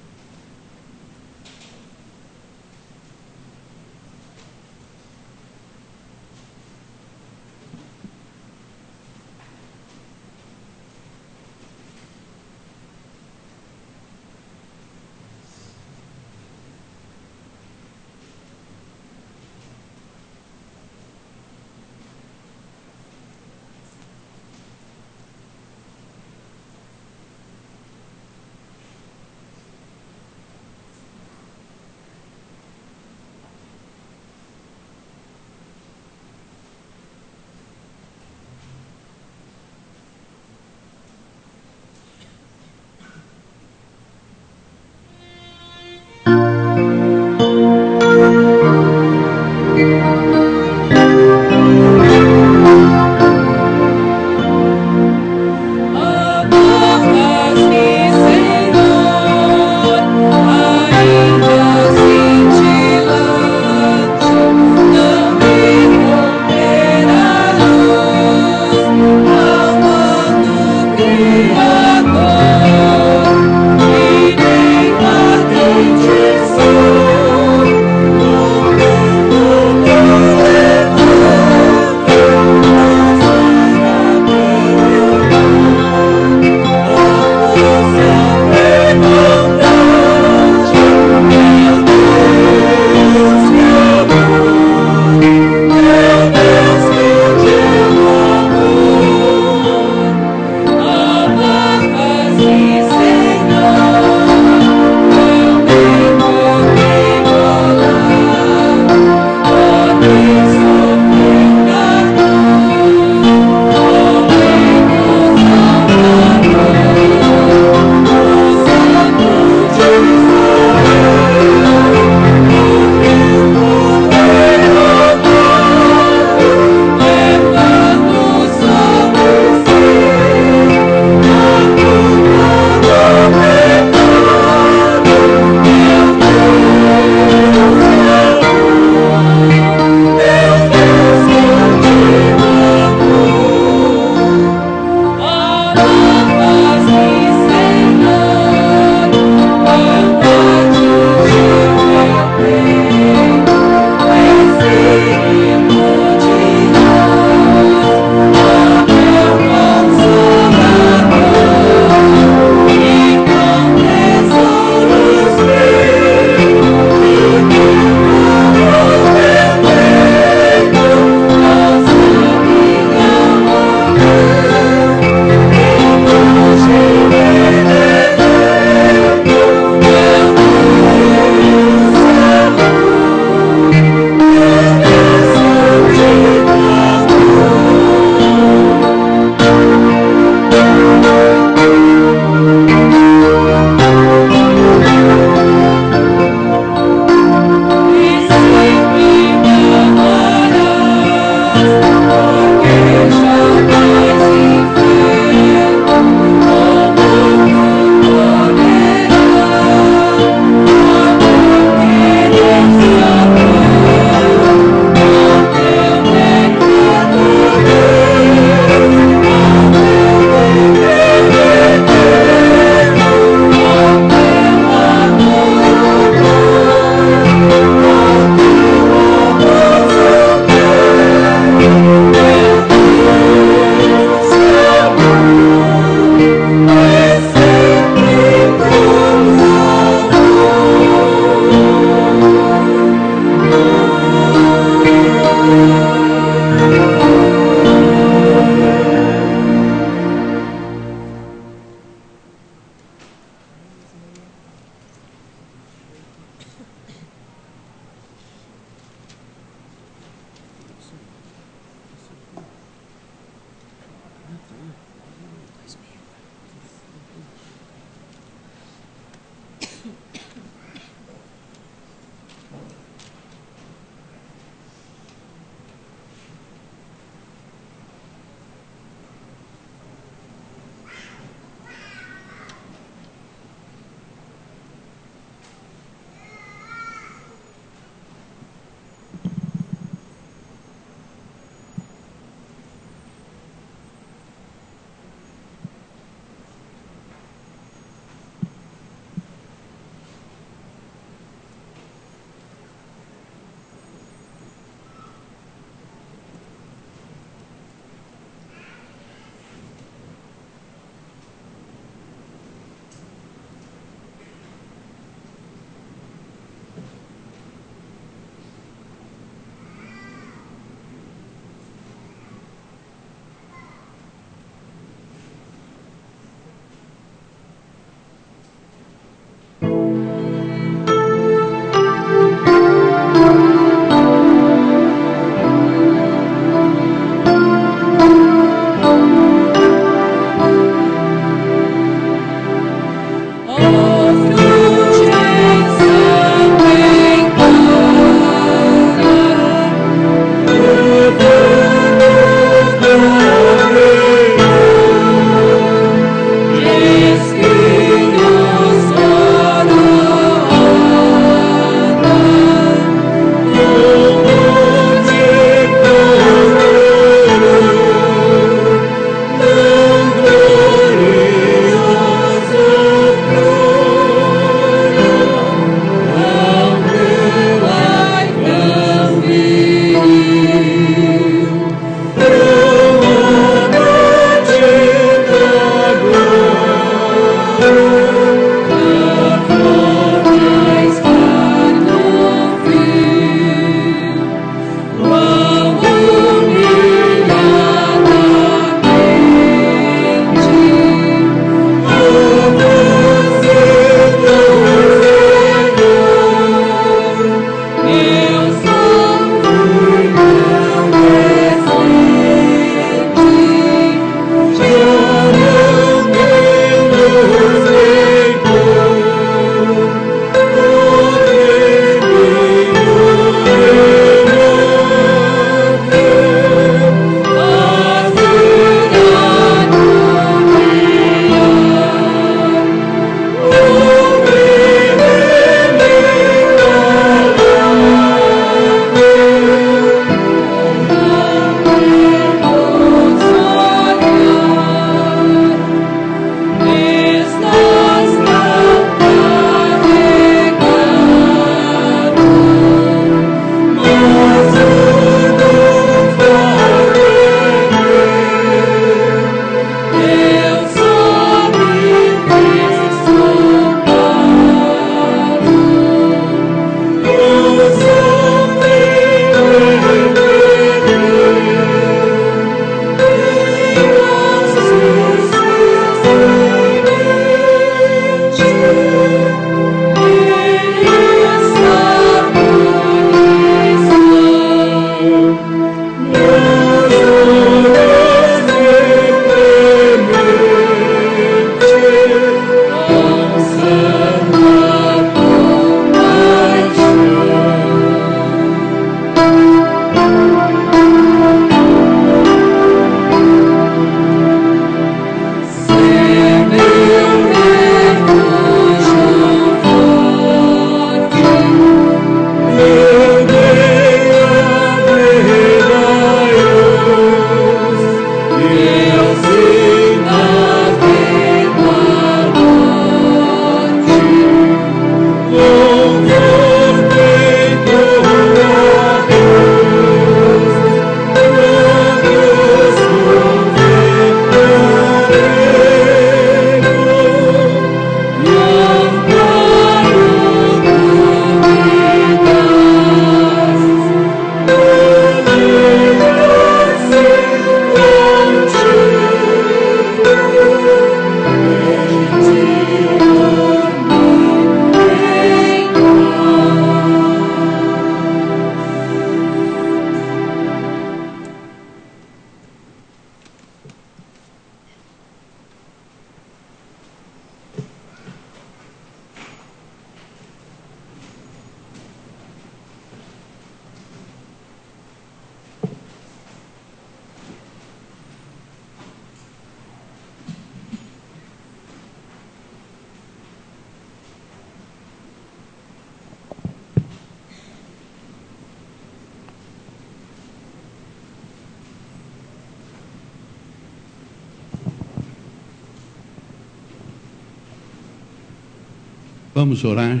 Vamos orar.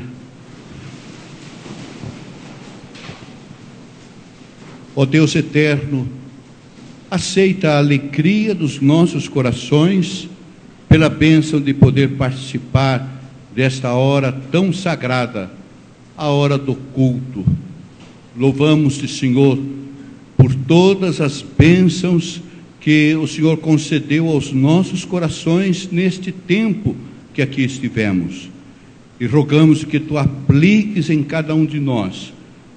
Ó Deus eterno, aceita a alegria dos nossos corações pela bênção de poder participar desta hora tão sagrada, a hora do culto. Louvamos-te, Senhor, por todas as bênçãos que o Senhor concedeu aos nossos corações neste tempo que aqui estivemos. E rogamos que Tu apliques em cada um de nós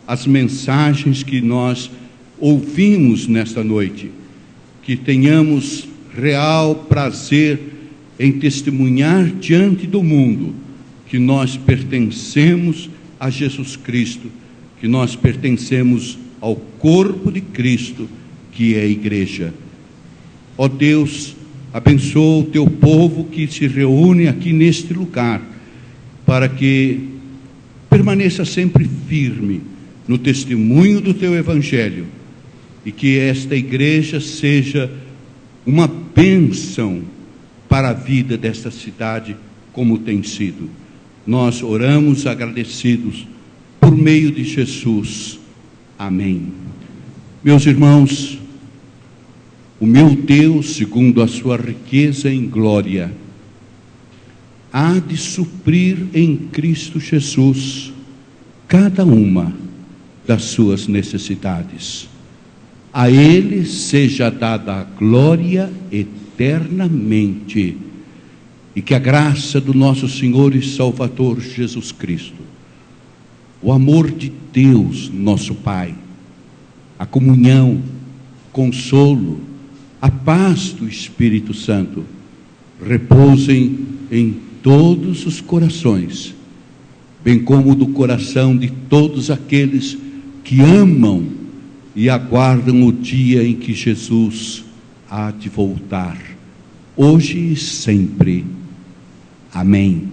as mensagens que nós ouvimos nesta noite, que tenhamos real prazer em testemunhar diante do mundo que nós pertencemos a Jesus Cristo, que nós pertencemos ao corpo de Cristo, que é a igreja. Ó Deus, abençoa o Teu povo que se reúne aqui neste lugar, para que permaneça sempre firme no testemunho do Teu Evangelho, e que esta igreja seja uma bênção para a vida desta cidade, como tem sido. Nós oramos agradecidos por meio de Jesus. Amém. Meus irmãos, o meu Deus, segundo a sua riqueza em glória, há de suprir em Cristo Jesus cada uma das suas necessidades. A Ele seja dada a glória eternamente, e que a graça do nosso Senhor e Salvador Jesus Cristo, o amor de Deus, nosso Pai, a comunhão, consolo, a paz do Espírito Santo, repousem em todos os corações, bem como do coração de todos aqueles que amam e aguardam o dia em que Jesus há de voltar, hoje e sempre. Amém.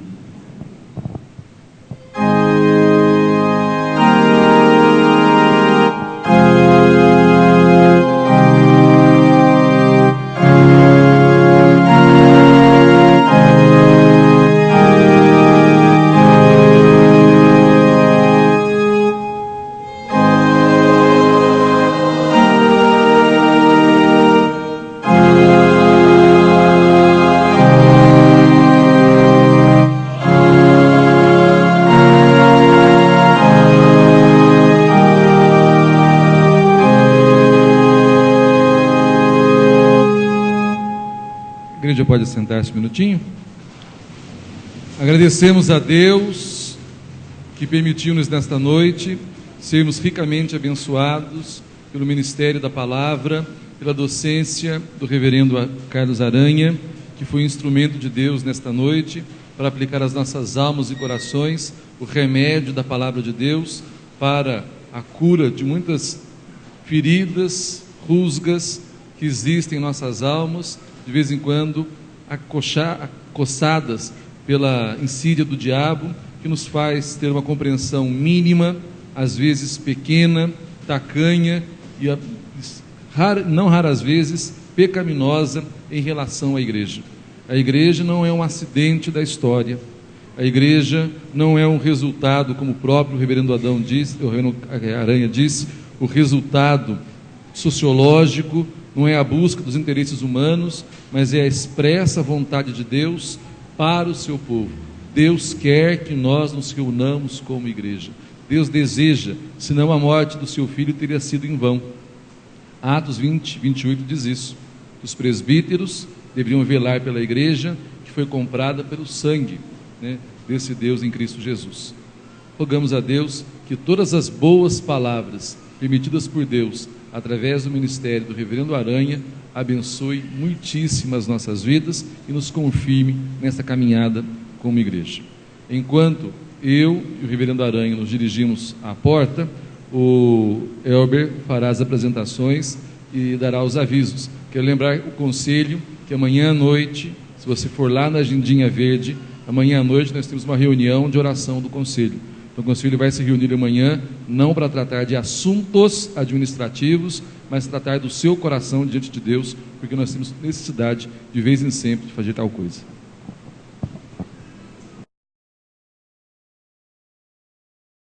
Pode sentar-se um minutinho. Agradecemos a Deus que permitiu-nos nesta noite sermos ricamente abençoados pelo ministério da palavra, pela docência do reverendo Carlos Aranha, que foi instrumento de Deus nesta noite para aplicar às nossas almas e corações o remédio da palavra de Deus para a cura de muitas feridas, rusgas que existem em nossas almas, de vez em quando acossadas pela insídia do diabo, que nos faz ter uma compreensão mínima, às vezes pequena, tacanha e não raras vezes pecaminosa em relação à igreja. A igreja não é um acidente da história. A igreja não é um resultado, como o próprio reverendo Aranha disse, o resultado sociológico, não é a busca dos interesses humanos, mas é a expressa vontade de Deus para o seu povo. Deus quer que nós nos reunamos como igreja. Deus deseja, senão a morte do seu filho teria sido em vão. Atos 20, 28 diz isso. Os presbíteros deveriam velar pela igreja que foi comprada pelo sangue, desse Deus em Cristo Jesus. Rogamos a Deus que todas as boas palavras permitidas por Deus através do ministério do reverendo Aranha abençoe muitíssimo as nossas vidas e nos confirme nessa caminhada como igreja. Enquanto eu e o reverendo Aranha nos dirigimos à porta, o Elber fará as apresentações e dará os avisos. Quero lembrar o conselho que amanhã à noite, se você for lá na agendinha verde, amanhã à noite nós temos uma reunião de oração do conselho. Então o conselho vai se reunir amanhã, não para tratar de assuntos administrativos, mas tratar do seu coração diante de Deus, porque nós temos necessidade de vez em sempre de fazer tal coisa.